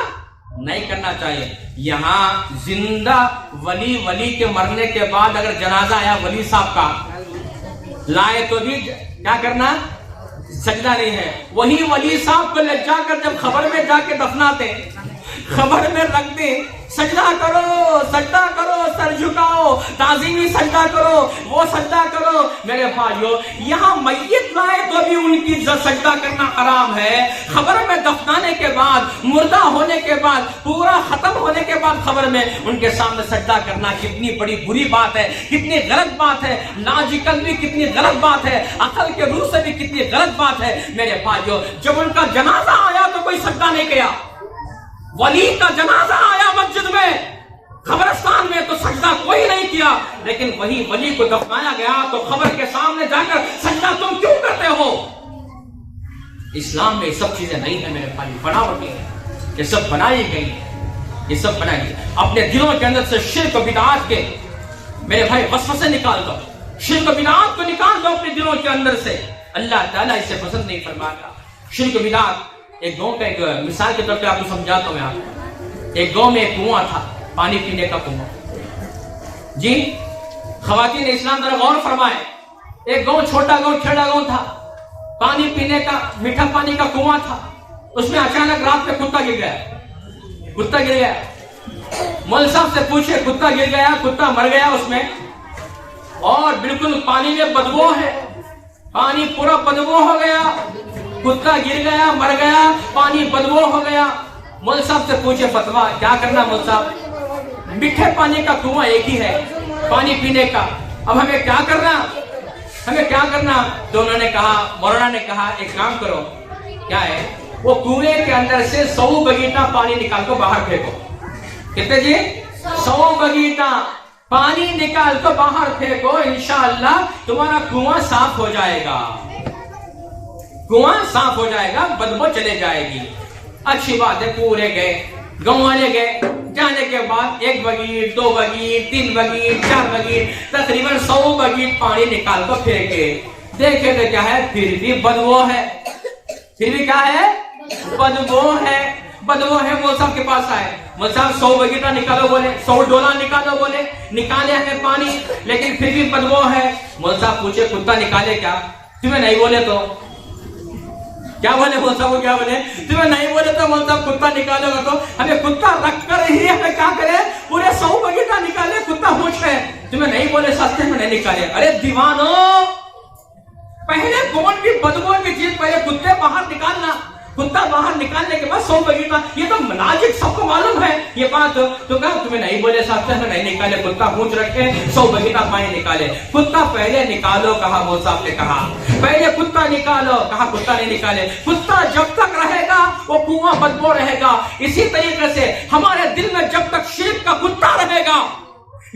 Speaker 1: نہیں کرنا چاہیے۔ یہاں زندہ ولی کے مرنے کے بعد اگر جنازہ آیا ولی صاحب کا لائے تو بھی کیا کرنا؟ سجدہ نہیں ہے۔ وہی ولی صاحب کو لے جا کر جب خبر میں جا کے دفناتے، خبر میں رکھ دیں، سجدہ کرو، سر جھکاؤ، تعظیمی سجدہ کرو، وہ سجدہ کرو۔ میرے بھائیو، یہاں میت لائے تو بھی ان کی سجدہ کرنا حرام ہے۔ خبر میں دفنانے کے بعد، مردہ ہونے کے بعد، پورا ختم ہونے کے بعد خبر میں ان کے سامنے سجدہ کرنا کتنی بڑی بری بات ہے، کتنی غلط بات ہے، لاجیکل بھی کتنی غلط بات ہے، عقل کے روح سے بھی کتنی غلط بات ہے۔ میرے بھائیو، جب ان کا جنازہ آیا تو کوئی سجدہ نہیں کیا، ولی کا جنازہ آیا مسجد میں، قبرستان میں تو سجدہ کوئی نہیں کیا، لیکن وہی ولی کو دفنایا گیا تو خبر کے سامنے جا کر سجدہ تم کیوں کرتے ہو؟ اسلام میں یہ سب چیزیں نہیں ہیں میرے بھائی، بناوٹی ہیں، یہ سب بنائی گئی ہیں، یہ سب بنائی گئی۔ اپنے دلوں کے اندر سے شرک و بدعات کے میرے بھائی وسوسے نکال دو، شرک و بدعات کو نکال دو اپنے دلوں کے اندر سے، اللہ تعالیٰ اسے پسند نہیں فرماتا۔ شرک و بدعات ایک گاؤں کا، ایک مثال کے طور پہ آپ کو سمجھاتا ہوں۔ یہاں ایک گاؤں میں ایک کنواں تھا، پانی پینے کا کنواں۔ جی خواتین اسلام ذرا غور فرمائے، ایک گاؤں چھوٹا گاؤں کھیڑا گاؤں تھا، پانی پینے کا میٹھا پانی کا کنواں تھا، اس میں اچانک رات میں کتا گر گیا۔ مول صاحب سے پوچھے، کتا گر گیا، کتا مر گیا اس میں، اور بالکل پانی میں بدبو ہے، پانی پورا بدبو ہو گیا، کتا گر گیا، مر گیا، پانی بدبو ہو گیا. مول صاحب سے پوچھے فتوا کیا کرنا مول صاحب؟ میٹھے پانی کا کنواں ایک ہی ہے پانی پینے کا، اب ہمیں کیا کرنا؟ تو انہوں نے کہا، مولانا نے کہا ایک کام کرو. کیا ہے؟ وہ کنویں کے اندر سے 100 بگیٹا پانی نکال کو باہر پھینکو. کتنے جی؟ 100 بگیٹا پانی نکال کو باہر پھینکو، انشاءاللہ تمہارا کنواں صاف ہو جائے گا. کنواں صاف ہو جائے گا، بدبو چلے جائے گی. اچھی بات ہے. پورے گئے، گاؤں والے گئے. جانے کے بعد 1 بگیٹ 2 بگیٹ 3 بگیٹ 4 بگیٹ تقریباً 100 بگیٹ پانی نکال کر پھینکے. دیکھے تو کیا ہے؟ پھر بھی بدبو ہے. پھر بھی کیا ہے؟ بدبو ہے. بدبو ہے. مول صاحب کے پاس آئے. مول صاحب 100 بگیٹا نکالو بولے، 100 ڈولا نکالو بولے. نکالے ہیں پانی لیکن پھر بھی بدبو ہے. مول صاحب پوچھے کتا نکالے کیا؟ تمہیں نہیں بولے تو کیا بولے؟ مول صاحب کو کیا بولے؟ تمہیں نہیں بولے تو مول صاحب کتا نکالے گا تو ہمیں کتا رکھ کر ہی ہمیں کیا کرے؟ پورے 100 بگیٹا نکالے. کتا پوچھ رہے تمہیں نہیں بولے سستے میں نہیں نکالے. ارے دیوانو، پہلے کون بھی بدبو کی چیز پہلے کتے باہر نکالنا. کتا باہر نکالنے کے بعد 100 بگیٹا. یہ تو لاجک سب کو معلوم ہے یہ بات. تو کہا تمہیں نہیں بولے سستے میں نہیں نکالے. کتا پوچھ رکھے 100 بگیٹا پانی نکالے. کتا پہلے نکالو کہا. مول صاحب نے کہا پہلے کتا نکالو. کہا کتا نہیں نکالے. کتا جب تک رہے گا وہ کنواں بدبو رہے گا. اسی طریقے سے ہمارے دل میں جب تک شرک کا کتا رہے گا،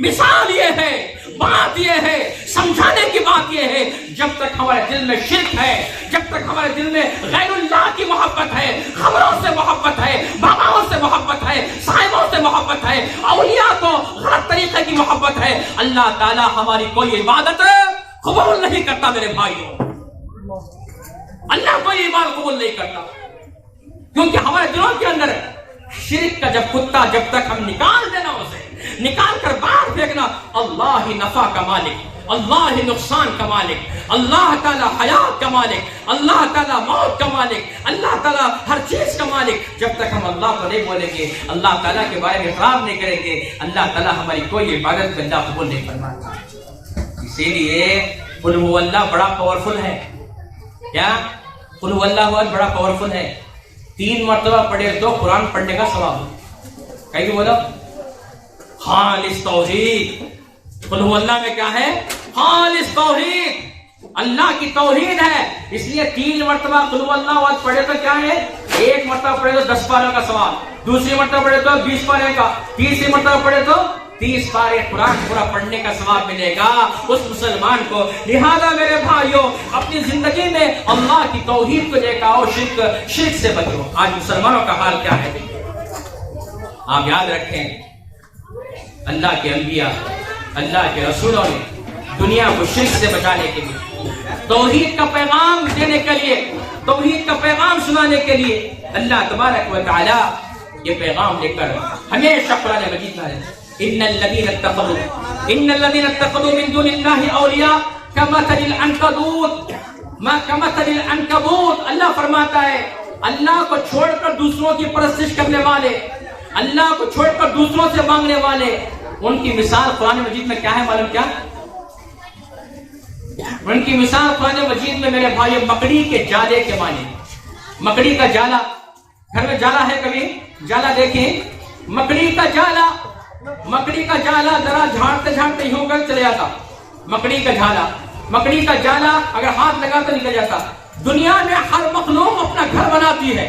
Speaker 1: مثال یہ ہے، بات یہ ہے، سمجھانے کی بات یہ ہے، جب تک ہمارے دل میں شرک ہے، جب تک ہمارے دل میں غیر اللہ کی محبت ہے، خبروں سے محبت ہے، باباؤں سے محبت ہے، صاحبوں سے محبت ہے، اولیاء کو غلط طریقے کی محبت ہے، اللہ تعالیٰ ہماری کوئی عبادت قبول نہیں کرتا. میرے بھائیوں، اللہ کوئی عبادت قبول نہیں کرتا، کیونکہ ہمارے دلوں کے اندر شرک کا کتا جب تک ہم نکال دینا، اسے نکال کر باہر پھینکنا. اللہ ہی نفع کا مالک، اللہ ہی نقصان کا مالک، اللہ تعالیٰ حیات کا مالک، اللہ تعالیٰ موت کا مالک، اللہ تعالیٰ ہر چیز کا مالک. جب تک ہم اللہ کو نہیں بولیں گے، اللہ تعالیٰ کے بارے میں اقرار نہیں کریں گے، اللہ تعالیٰ ہماری کوئی عبادت اللہ قبول نہیں فرماتا. اسی لیے قل هو اللہ بڑا پاورفل ہے. کیا؟ قل هو اللہ بڑا پاورفل ہے. 3 مرتبہ پڑھے تو قرآن پڑھنے کا ثواب. کہیں بولو خالص توحید. قل هو اللہ میں کیا ہے؟ خالص توحید. اللہ کی توحید ہے. اس لیے 3 مرتبہ قل هو اللہ پڑھے تو کیا ہے؟ 1 مرتبہ پڑھے تو 10 پاروں کا ثواب، دوسری مرتبہ پڑھے تو 20 پارے کا، تیسری مرتبہ پڑھے تو 30 پارے قرآن پورا پڑھنے کا ثواب ملے گا اس مسلمان کو. لہذا میرے بھائیوں، اپنی زندگی میں اللہ کی توحید کو لے کر آؤ، شرک سے بچو. آج مسلمانوں کا حال کیا ہے؟ آپ یاد رکھیں، اللہ کے انبیاء، اللہ کے رسولوں نے دنیا کو شرک سے بچانے کے لیے، توحید کا پیغام دینے کے لیے، توحید کا پیغام سنانے کے لیے اللہ تبارک و تعالی یہ پیغام لے کر ہمیشہ قرآن مجید میں ہے. ان الذين اتخذوا من دون الله اولیاء كمثل العنكبوت كمثل العنكبوت. اللہ فرماتا ہے اللہ کو چھوڑ کر دوسروں کی پرستش کرنے والے، اللہ کو چھوڑ کر دوسروں سے مانگنے والے، ان کی مثال قرآن مجید میں کیا ہے معلوم؟ کیا ان کی مثال قرآن مجید میں میرے بھائی مکڑی کے جالے کے معنی. مکڑی کا جالا، گھر میں جالا ہے کبھی؟ جالا دیکھیں، مکڑی کا جالا، مکڑی کا جالا ذرا جھاڑتے جھاڑتے یوں کر چلے جاتا. مکڑی کا جالا، مکڑی کا جالا اگر ہاتھ لگا تو نکل جاتا. دنیا میں ہر مخلوق اپنا گھر بناتی ہے.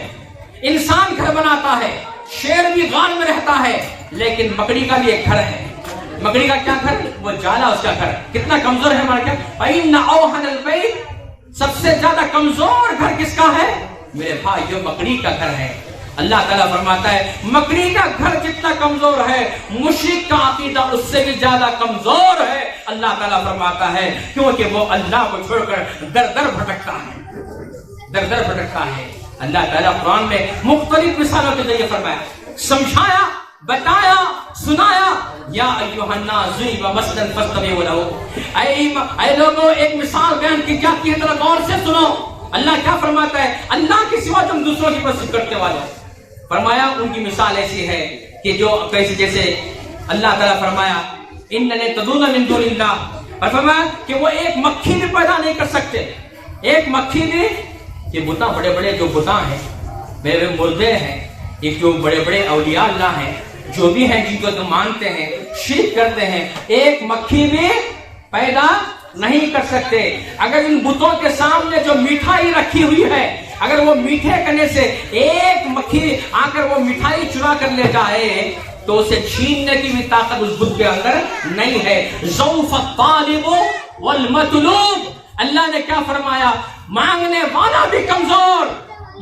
Speaker 1: انسان گھر بناتا ہے، شیر بھی غار میں رہتا ہے، لیکن مکڑی کا بھی ایک گھر ہے. مکڑی کا کیا گھر؟ وہ جالا، اس کا گھر. کتنا کمزور ہے ہمارا گھر. فَإِنَّ أَوْهَنَ الْبَيْتِ، سب سے زیادہ کمزور گھر کس کا ہے؟ میرے بھائی جو مکڑی کا گھر ہے. اللہ تعالیٰ فرماتا ہے مکڑی کا گھر جتنا کمزور ہے، مشرک کا عقیدہ اس سے بھی زیادہ کمزور ہے. اللہ تعالیٰ فرماتا ہے کیونکہ وہ اللہ کو چھوڑ کر در در بھٹکتا ہے، در در بھٹکتا ہے. اللہ تعالیٰ قرآن میں مختلف مثالوں کے ذریعے فرمایا، سمجھایا، بتایا، سنایا. یا ایھا الناس ضرب مثلا فاستمعوا لہ. اے لوگوں ایک مثال بیان کی جاتی ہے، ذرا غور سے سنو. اللہ کیا فرماتا ہے؟ اللہ کے سوا تم دوسروں کی پرستش کرتے والے. فرمایا ان کی مثال ایسی ہے کہ جو جیسے اللہ تعالیٰ فرمایا اننی تدعون من دون اللہ، اور فرمایا کہ وہ ایک مکھی بھی پیدا نہیں کر سکتے، ایک مکھی بھی یہ بتا بڑے بڑے جو بتا ہیں، میرے مردے ہیں، یہ جو بڑے بڑے اولیاء اللہ ہیں، جو بھی ہیں جن کو تم مانتے ہیں، شرک کرتے ہیں، ایک مکھی بھی پیدا نہیں کر سکتے۔ اگر ان بتوں کے سامنے جو مٹھائی رکھی ہوئی ہے، اگر وہ میٹھے کرنے سے ایک مکھی آ کر وہ مٹھائی چرا کر لے جائے تو اسے چھیننے کی بھی طاقت اس بت کے اندر نہیں ہے۔ ضعف الطالب والمطلوب، اللہ نے کیا فرمایا؟ مانگنے والا بھی کمزور،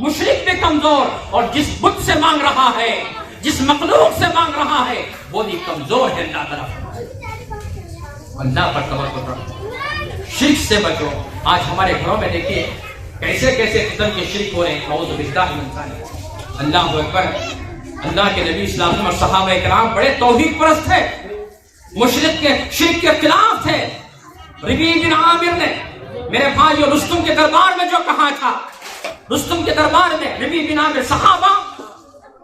Speaker 1: مشرک بھی کمزور، اور جس بت سے مانگ رہا ہے، جس مخلوق سے مانگ رہا ہے، وہ بھی کمزور ہے۔ اللہ طرف اللہ پر توکل رکھو، شرک سے بچو۔ آج ہمارے گھروں میں دیکھیے کیسے کیسے قسم کے شرک ہو رہے ہیں۔ اعوذ باللہ من ذالک۔ اللہ اکبر۔ اللہ کے نبی صلی اللہ علیہ وسلم اور صحابہ کرام بڑے توحید پرست تھے، مشرک کے شرک کے خلاف تھے۔ ربیع بن عامر نے میرے بھائیو رستم کے دربار میں جو کہا تھا، رستم کے دربار میں ربیع بن عامر صحابہ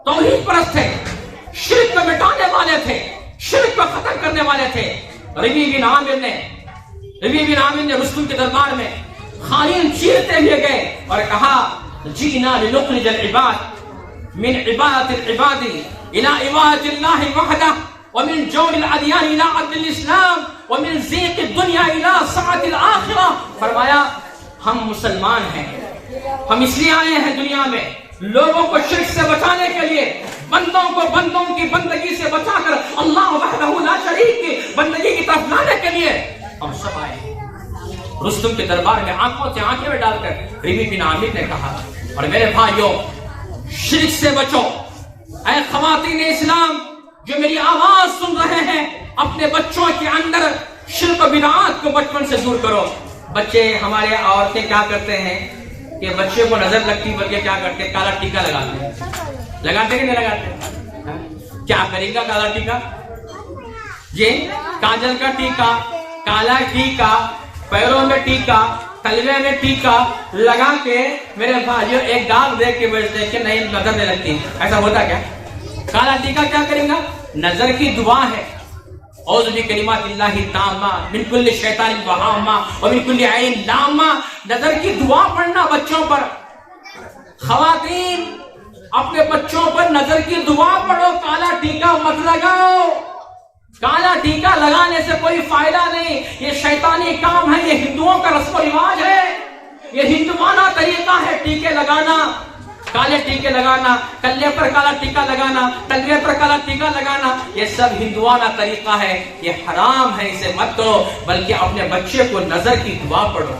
Speaker 1: توحید پرست تھے، شرک کو مٹانے والے تھے، شرک کو ختم کرنے والے تھے۔ ربیع بن عامر نے رستم کے دربار میں خالین چیرتے ہوئے گئے اور کہا جئنا لنخرج العباد من عبادت العباد الى عبادت اللہ وحدہ ومن جور الادیان الى عدل الاسلام ومن ضیق الدنیا الى سعة الآخرہ۔ فرمایا ہم مسلمان ہیں، ہم اس لیے آئے ہیں دنیا میں لوگوں کو شرک سے بچانے کے لیے، بندوں کو بندوں کی بندگی سے بچا کر اللہ وحدہ لا شریک کی بندگی کی طرف لانے کے لیے ہم سب آئے ہیں۔ رستم کے دربار میں آنکھوں سے آنکھیں میں ڈال کر ربیع بن عامر نے کہا، اور میرے بھائیوں شرک سے بچو۔ اے خواتین اسلام جو میری آواز سن رہے ہیں، اپنے بچوں کے اندر شرک و بدعات کو بچپن سے دور کرو۔ بچے ہمارے عورتیں کیا کرتے ہیں کہ بچے کو نظر لگتی بلکہ کیا کرتے ہیں؟ کالا ٹیکا لگاتے ہیں۔ لگاتے کہ نہیں لگاتے؟ کیا کرے گا کالا ٹیکا؟ یہ کاجل کا ٹیکا، کالا ٹیکا، پیروں میں ٹیکا، تلوے میں ٹیکا لگا کے میرے بھائیو ایک داغ دے کے بیچتے کہ نہیں نظر نہیں لگتی۔ ایسا ہوتا کیا؟ کالا ٹیکا کیا کرے گا؟ نظر کی دعا ہے۔ اعوذ بکلمات اللہ التامہ من کل شیطان وہامہ ومن کل عین لامہ۔ نظر کی دعا پڑھنا بچوں پر۔ خواتین اپنے بچوں پر نظر کی دعا پڑھو، کالا ٹیکا مت لگاؤ۔ کالا ٹیکا لگانے سے کوئی فائدہ نہیں، یہ شیطانی کام ہے، یہ ہندوؤں کا رسم و رواج ہے، یہ ہندوانہ طریقہ ہے ٹیکے لگانا، کالے ٹیکے لگانا، کلے پر کالا ٹیکا لگانا، تلوے پر کالا ٹیکا لگانا، یہ سب ہندوانہ طریقہ ہے، یہ حرام ہے، اسے مت کرو۔ بلکہ اپنے بچے کو نظر کی دعا پڑھو،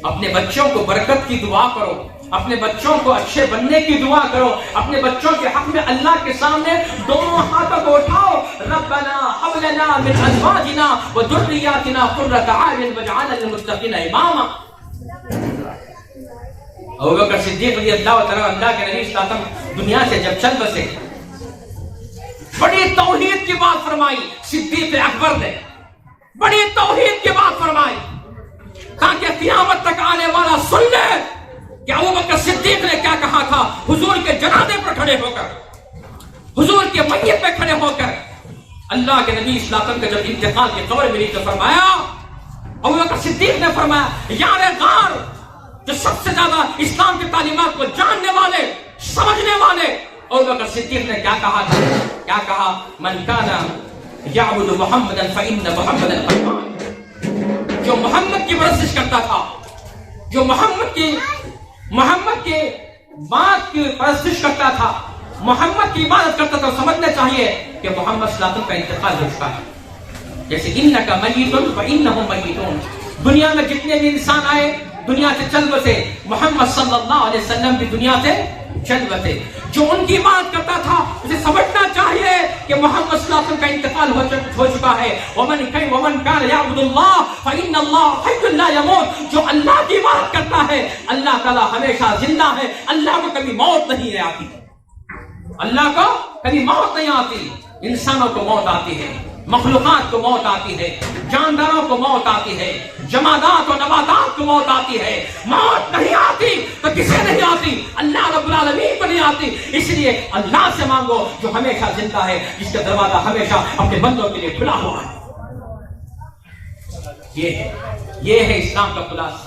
Speaker 1: اپنے بچوں کو برکت کی دعا کرو، اپنے بچوں کو اچھے بننے کی دعا کرو، اپنے بچوں کے حق میں اللہ کے سامنے دونوں ہاتھوں کو اٹھاؤ، ربنا هب لنا من ازواجنا وذرياتنا قرة اعين واجعلنا للمتقين اماما۔ ابوبکر صدیق رضی اللہ تعالیٰ اللہ کے نبی صلی اللہ علیہ وسلم دنیا سے جب چل بسے، بڑی توحید کی بات فرمائی صدیق اکبر نے، بڑی توحید کی بات فرمائی تاکہ قیامت تک آنے والا سن لے کہ ابوبکر صدیق نے کیا کہا تھا۔ حضور کے جنازے پر کھڑے ہو کر، حضور کے میت پہ کھڑے ہو کر اللہ کے نبی صلی اللہ علیہ وسلم کا جب انتقال کی خبر ملی تو فرمایا، ابوبکر صدیق نے فرمایا یار غار جو سب سے زیادہ اسلام کی تعلیمات کو جاننے والے سمجھنے والے، ابوبکر صدیق نے کیا کہا تھا؟ کیا کہا؟ من کان یعبد محمدا فإن محمدا قد مات۔ جو محمد کی پرستش کرتا تھا، جو محمد کی بات کی پرستش کرتا تھا، محمد کی عبادت کرتا تھا، سمجھنا چاہیے کہ محمد صلی اللہ علیہ وسلم کا انتقال ہو چکا ہے۔ جیسے انک میت وانہم میتون، دنیا میں جتنے بھی انسان آئے دنیا سے چل بسے، محمد صلی اللہ علیہ وسلم بھی دنیا سے چل بسے۔ جو ان کی بات کرتا تھا اسے سمجھنا چاہیے کہ محمد صلی اللہ علیہ وسلم کا انتقال ہو چکا ہے۔ ومن کان یعبد اللہ فإن اللہ حی لا یموت، جو اللہ کی بات کرتا ہے اللہ تعالیٰ ہمیشہ زندہ ہے، اللہ کو کبھی موت نہیں آتی، اللہ کو کبھی موت نہیں آتی۔ انسانوں کو موت آتی ہے، مخلوقات کو موت آتی ہے، جانداروں کو موت آتی ہے، جمادات و نباتات کو موت آتی ہے۔ موت نہیں آتی تو کسے نہیں آتی؟ اللہ رب العالمین کو نہیں آتی۔ اس لیے اللہ سے مانگو جو ہمیشہ زندہ ہے، جس کا دروازہ ہمیشہ اپنے بندوں کے لیے کھلا ہوا ہے۔ یہ ہے اسلام کا خلاصہ،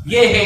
Speaker 1: یہ ہے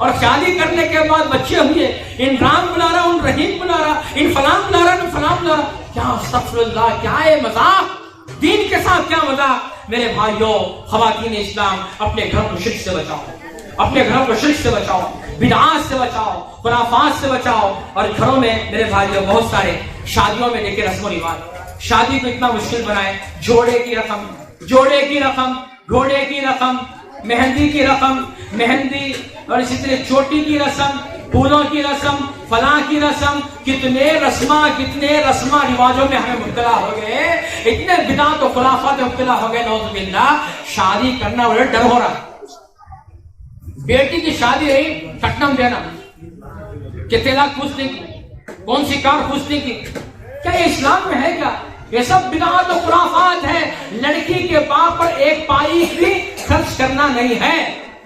Speaker 1: اور شادی کرنے کے بعد بچے ہوئے، ان رام بلا رہا، ان رحیم بلا رہا، ان فلاں بلا رہا، ان فلاں بلا رہا. کیا استغفر اللہ، کیا ہے مذاق، دین کے ساتھ کیا مذاق. میرے بھائیوں، خواتین اسلام، اپنے گھر کو شرک سے بچاؤ، اپنے گھروں کو شرک سے بچاؤ، بدعات سے بچاؤ، خرافات سے بچاؤ. اور گھروں میں میرے بھائیوں بہت سارے شادیوں میں دیکھیں رسم و رواج، شادی کو اتنا مشکل بنائے. جوڑے کی رقم، جوڑے کی رقم، گھوڑے کی رقم، مہندی کی رقم، مہندی، اور اسی طرح چوٹی کی رسم، پھولوں کی رسم، فلاں کی رسم. کتنے رسمہ رواجوں میں ہمیں مبتلا ہو گئے، اتنے بدعات و خرافات میں مبتلا ہو گئے. نعوذ باللہ. شادی کرنا بڑا ڈر ہو رہا. بیٹی کی شادی رہی، کٹنم دینا، کتنے لاکھ پوچھنے کی، کون سی کار پوچھنے کی. کیا یہ اسلام میں ہے؟ کیا یہ سب بدعات و خرافات ہے. لڑکی کے باپ پر ایک پائی بھی خرچ کرنا نہیں ہے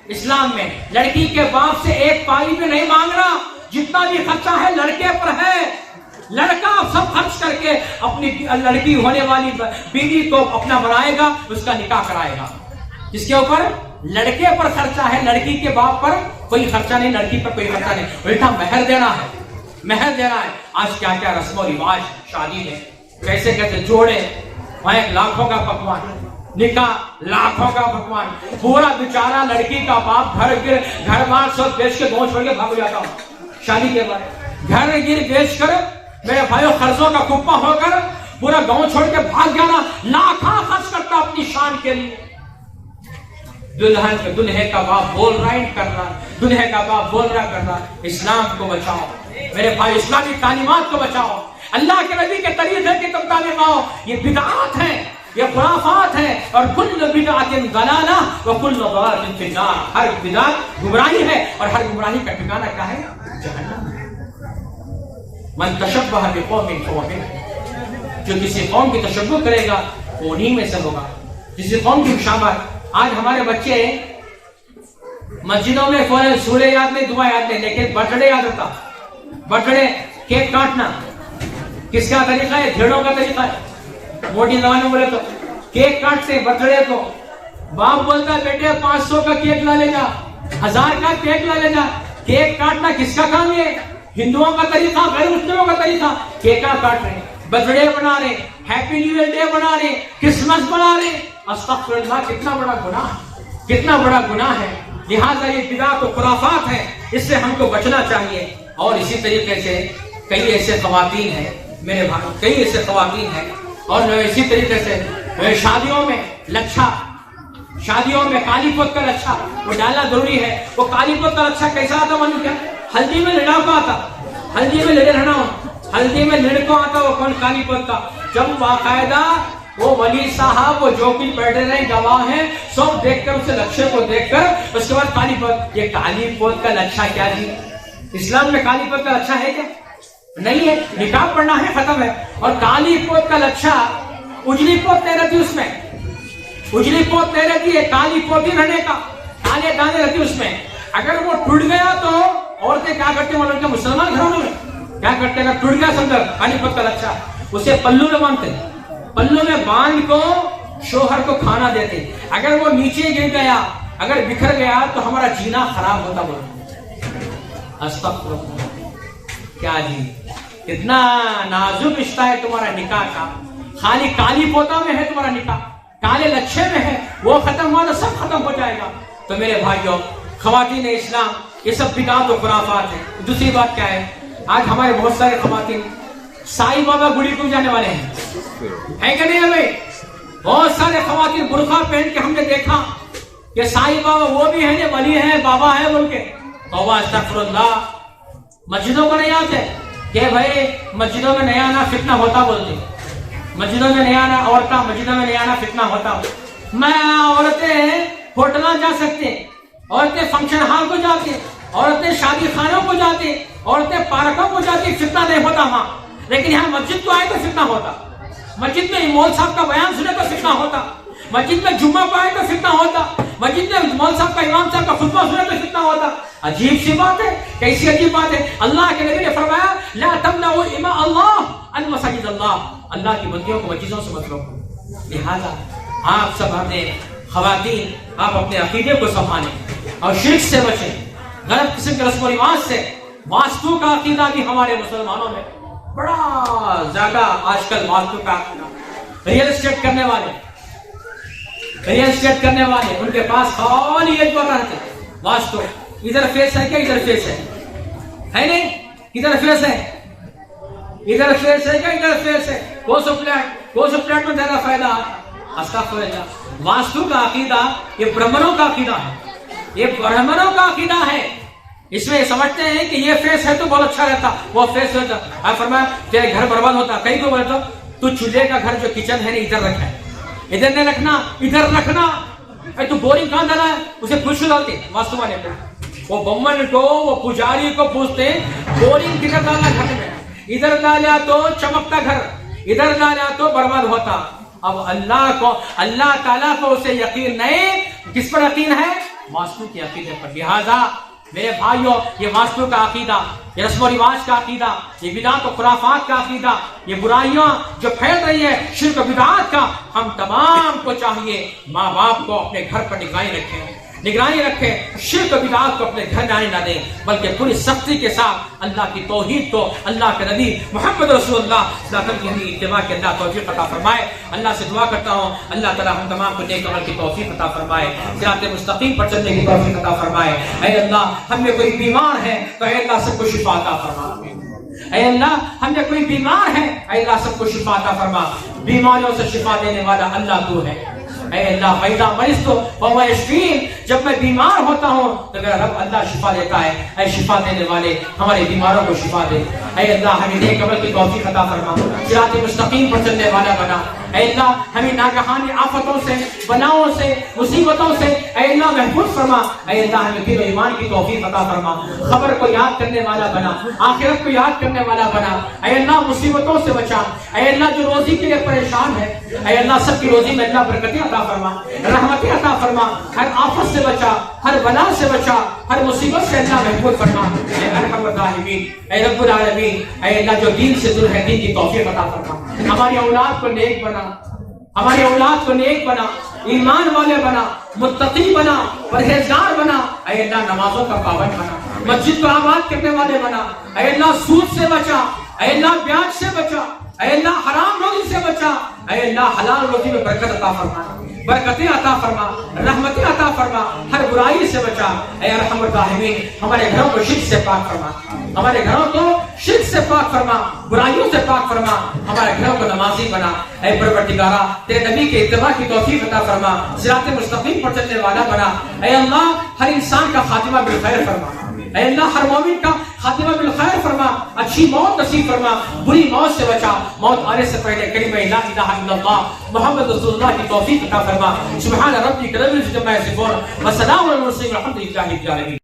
Speaker 1: اسلام میں. لڑکی کے باپ سے ایک پائی بھی نہیں مانگ رہا. جتنا بھی خرچہ ہے لڑکے پر ہے. لڑکا سب خرچ کر کے اپنی لڑکی ہونے والی بیوی کو اپنا بنائے گا، اس کا نکاح کرائے گا. جس کے اوپر لڑکے پر خرچہ ہے، لڑکی کے باپ پر کوئی خرچہ نہیں، لڑکی پر کوئی خرچہ نہیں. الٹا مہر دینا ہے، مہر دینا ہے. آج کیا کیا رسم و رواج شادی میں، کیسے کیسے جوڑے، وہاں ایک لاکھوں کا پکوان، نکاح لاکھوں کا پکوان. پورا بیچارہ لڑکی کا باپ گھر بار سب بیچ کے گاؤں چھوڑ کے بھاگ جاتا ہوں. شادی کے بعد گھر گر بیچ کر میرے بھائیوں قرضوں کا کپا ہو کر پورا گاؤں چھوڑ کے بھاگ جانا، لاکھاں خرچ کرتا اپنی شان کے لیے. دلہے کا باپ بول رہا ہے کر رہا، دلہے کا باپ بول رہا کر رہا. اسلام کو بچاؤ میرے بھائی، اسلامی تعلیمات کو بچاؤ، اللہ کے نبی کے طریقے کی تم تعلیم آؤ. یہ بدعات ہیں، یہ خرافات ہیں، اور کل بدعت ضلالہ وکل ضلالۃ فی النار. ہر بدعت گمراہی ہے اور ہر گمراہی کا ٹھکانہ کیا ہے؟ جہنم. من تشبہ بقوم فہو منہم. جو کسی قوم کی تشبہ کرے گا وہ انہی میں سے ہوگا. کسی قوم کی مشابہت. آج ہمارے بچے مسجدوں میں فوراً سورہ یاد نہیں، دعا یاد نہیں، لیکن برتھڈے یاد ہوتا. برتھڈے کیک کاٹنا کس کا طریقہ ہے؟ بھیڑوں کا طریقہ ہے. موٹی زبان میں بولے تو کیک کاٹتے برتھڈے کو. باپ بولتا ہے بیٹے 500 کا کیک لا لے جا، 1000 کا کیک لا لے جا. کیک کاٹنا کس کا کام ہے؟ ہندوؤں کا طریقہ، غیر مسلموں کا طریقہ. کیک کاٹ رہے، برتھڈے بنا رہے، ہیپی نیو ایئر ڈے بنا رہے، کرسمس بنا رہے. استغفر اللہ. کتنا بڑا گناہ، کتنا بڑا گناہ ہے. لہٰذا یہ بدعات و خرافات ہے، اس سے ہم کو بچنا چاہیے. اور اسی طریقے سے کئی ایسے خواتین ہیں میرے بھائی، کئی ایسے خواتین ہیں. اور اسی طریقے سے شادیوں میں لچھا، شادیوں میں کالی پوت کا لچھا وہ ڈالنا ضروری ہے. وہ کالی پوت کا لچھا کیسا آتا معلوم کیا؟ ہلدی میں لڑکا آتا، ہلدی میں ہلدی میں لڑکا آتا. وہ کون؟ کالی پوت کا. جب باقاعدہ وہ ولی صاحب، وہ جو بھی بیٹھے رہے گواہ ہیں، سب دیکھ کر اسے لچھے کو دیکھ کر اس کے بعد کالی پوت. یہ کالی پوت کا لچھا کیا جی؟ اسلام میں کالی پوت کا لچھا ہے کیا؟ نہیں ہے. نکاح پڑھنا ہے، ختم ہے. اور کالی پوت کا لچھا اجلی پوت نہیں رہتی اس میں، اجلی پوت نہیں رہتی ہے. کالی پوت ہی رہنے کا، کالے دانے رہتی اس میں. اگر وہ ٹوٹ گیا تو عورتیں کیا کرتے ہیں؟ مسلمان گھروں میں کیا کرتے ہیں؟ اگر ٹوٹ گیا سمجھو کالی پوت کا لچھا، اسے پلو میں باندھتے ہیں، پلو میں باندھ کو شوہر کو کھانا دیتے. اگر وہ نیچے گر گیا، اگر بکھر گیا تو ہمارا جینا خراب ہوتا. بولو استغفر اللہ. کیا جی، کتنا نازک رشتہ ہے تمہارا نکاح کا. خالی کالی پوتا میں ہے تمہارا نکاح، کالے لچھے میں ہے. وہ ختم ہوا تو سب ختم ہو جائے گا. تو میرے بھائیوں، خواتین اسلام، یہ سب بدعات و خرافات ہیں. دوسری بات کیا ہے؟ آج ہمارے بہت سارے خواتین سائی بابا گڑی کو جانے والے ہیں کہ نہیں ہے بھائی؟ بہت سارے خواتین برقع پہن کے ہم نے دیکھا کہ سائی بابا وہ بھی ہیں، ولی ہیں، بابا ہے بول کے. توبہ استغفر اللہ. مسجدوں کو نہیں آتے کہ بھائی مسجدوں میں نیا آنا فتنہ ہوتا بولتے. مسجدوں میں نہیں آنا، عورتیں مسجدوں میں نہیں آنا فتنہ ہوتا. میں عورتیں ہوٹلوں جا سکتے، عورتیں فنکشن ہال کو جاتی، عورتیں شادی خانوں کو جاتی، عورتیں پارکوں کو جاتی، فتنہ نہیں ہوتا وہاں. لیکن یہاں مسجد کو آئے تو فتنہ ہوتا. مسجد میں مول صاحب کا بیان سنے تو فتنہ ہوتا. مسجد میں جمعہ کو آئے تو فتنہ ہوتا. مسجد میں مول صاحب کا، امام صاحب کا خطبہ سنے تو فتنہ ہوتا. عجیب سی بات ہے. کیسی عجیب بات ہے؟ اللہ کے نبی نے فرمایا لا تمنعوا اماء اللہ عن مساجد اللہ. اللہ کی بندیوں کو مسجدوں سے مت روکو. لہذا آپ سب اپنے خواتین، آپ اپنے عقیدے کو سنبھالیں اور شرک سے بچیں. غلط قسم کے رسم و رواج سے. واستو کا عقیدہ بھی ہمارے مسلمانوں میں بڑا زیادہ آج کل واستو کا عقیدہ. ریئل اسٹیٹ کرنے والے ان کے پاس خالی ایک بار رہتے واستو. ادھر فیس ہے کیا؟ ادھر فیس ہے نہیں؟ ادھر فیس ہے کیا؟ ادھر فیس ہے. کون سو پلیٹ میں زیادہ فائدہ ہے؟ استغفر اللہ. واستو کا عقیدہ یہ برہمنوں کا عقیدہ ہے. اس میں سمجھتے ہیں کہ یہ فیس ہے تو بہت اچھا رہتا, وہ فیس ہوتا. آپ فرمایا تیرے گھر برباد ہوتا. کئی کو بولتا تو چولہے کا گھر جو کچن ہے ادھر رکھا ہے, ادھر نہیں رکھنا, ادھر رکھنا. تو بورنگ کہاں ڈالا ہے؟ اسے پوچھ ڈالتے واستو والے کو. وہ بمن کو, وہ پجاری کو پوچھتے بورنگ کدھر ڈالنا گھر میں. ادھر ڈالا تو چمکتا گھر, ادھر ڈالا تو برباد ہوتا. اب اللہ تعالیٰ کو اسے یقین نہیں, کس پر یقین ہے؟ واستو کے عقیدے پر. لہذا میرے بھائیوں, یہ واستو کا عقیدہ, یہ رسم و رواج کا عقیدہ, یہ بدعت و خرافات کا عقیدہ, یہ برائیاں جو پھیل رہی ہے شرک و بدعات کا, ہم تمام کو چاہیے ماں باپ کو اپنے گھر پر نگرانی رکھیں, شرک و بدعات کو اپنے گھر جانے نہ دیں, بلکہ پوری سختی کے ساتھ اللہ کی توحید کو, اللہ کے نبی محمد رسول اللہ صلی اللہ علیہ وسلم کی اتباع کے اللہ توفیق عطا فرمائے. اللہ سے دعا کرتا ہوں اللہ تعالی ہم تمام کو نیک عمل کی توفیق عطا فرمائے, صراط مستقیم پر چلنے کی توفیق عطا فرمائے. اے اللہ ہم میں کوئی بیمار ہے تو اے اللہ سب کو شفا عطا فرما. اے اللہ ہم میں کوئی بیمار ہے, اے اللہ سب کو شفا عطا فرما. بیماریوں سے شفا دینے والا اللہ تو ہے. اے اللہ فیضا مریض تو فہو یشفین, جب میں بیمار ہوتا ہوں تو میرا رب اللہ شفا دیتا ہے. اے شفا دینے والے ہمارے بیماروں کو شفا دے. اے اللہ ہمیں نیک عمل کی توفیق عطا فرما, صراط مستقیم پر چلنے والا بنا. اے اللہ ہمیں ناگہانی آفتوں سے, بلاؤں سے, مصیبتوں سے اے اللہ محفوظ فرما. اے اللہ ہمیں دل و ایمان کی توفیق عطا فرما, خبر کو یاد کرنے والا بنا, آخرت کو یاد کرنے والا بنا. اے اللہ مصیبتوں سے بچا. اے اللہ جو روزی کے لیے پریشان ہے اے اللہ سب کی روزی میں اللہ برکتیں عطا فرما, رحمتیں عطا فرما. ہر آفت سے بچا, ہر بلا سے بچا, ہر مصیبت سے اللہ محفوظ فرما. اے ارحم الراحمین, اے رب العالمین, اے اللہ جو دین سے دور ہے دین کی توفیق عطا فرما. ہماری اولاد کو نیک بنا, ہماری اولاد کو نیک بنا, ایمان والے بنا, متقی بنا, پرہیزگار بنا. اے اللہ نمازوں کا پابند بنا, مسجد کو آباد کرنے والے بنا. اے اللہ سود سے بچا, اے اللہ بیاج سے بچا, اے اللہ حرام روزی سے بچا. اے اللہ حلال روزی میں برکت عطا فرما, برکتیں عطا فرما, رحمتیں عطا فرما, ہر برائی سے بچا. اے ارحم الراحمین ہمارے گھروں کو شرک سے پاک فرما, ہمارے گھروں کو شرک سے پاک فرما, برائیوں سے پاک فرما, ہمارے گھروں کو نمازی بنا. اے پروردگارہ تیرے نبی کے اتباع کی توفیق عطا فرما, صراط مستقیم پر چلنے والا بنا. اے اللہ ہر انسان کا خاتمہ بالخیر فرما. اے اللہ ہر مومن کا خاتمہ بالخیر فرما, اچھی موت نصیب فرما, بری موت سے بچا. موت آنے سے پہلے کلمہ لا الہ الا اللہ محمد رسول اللہ کی توفیق عطا فرما. سبحان ربک رب العزۃ عما یصفون وسلام علی المرسلین والحمد للہ رب العالمین.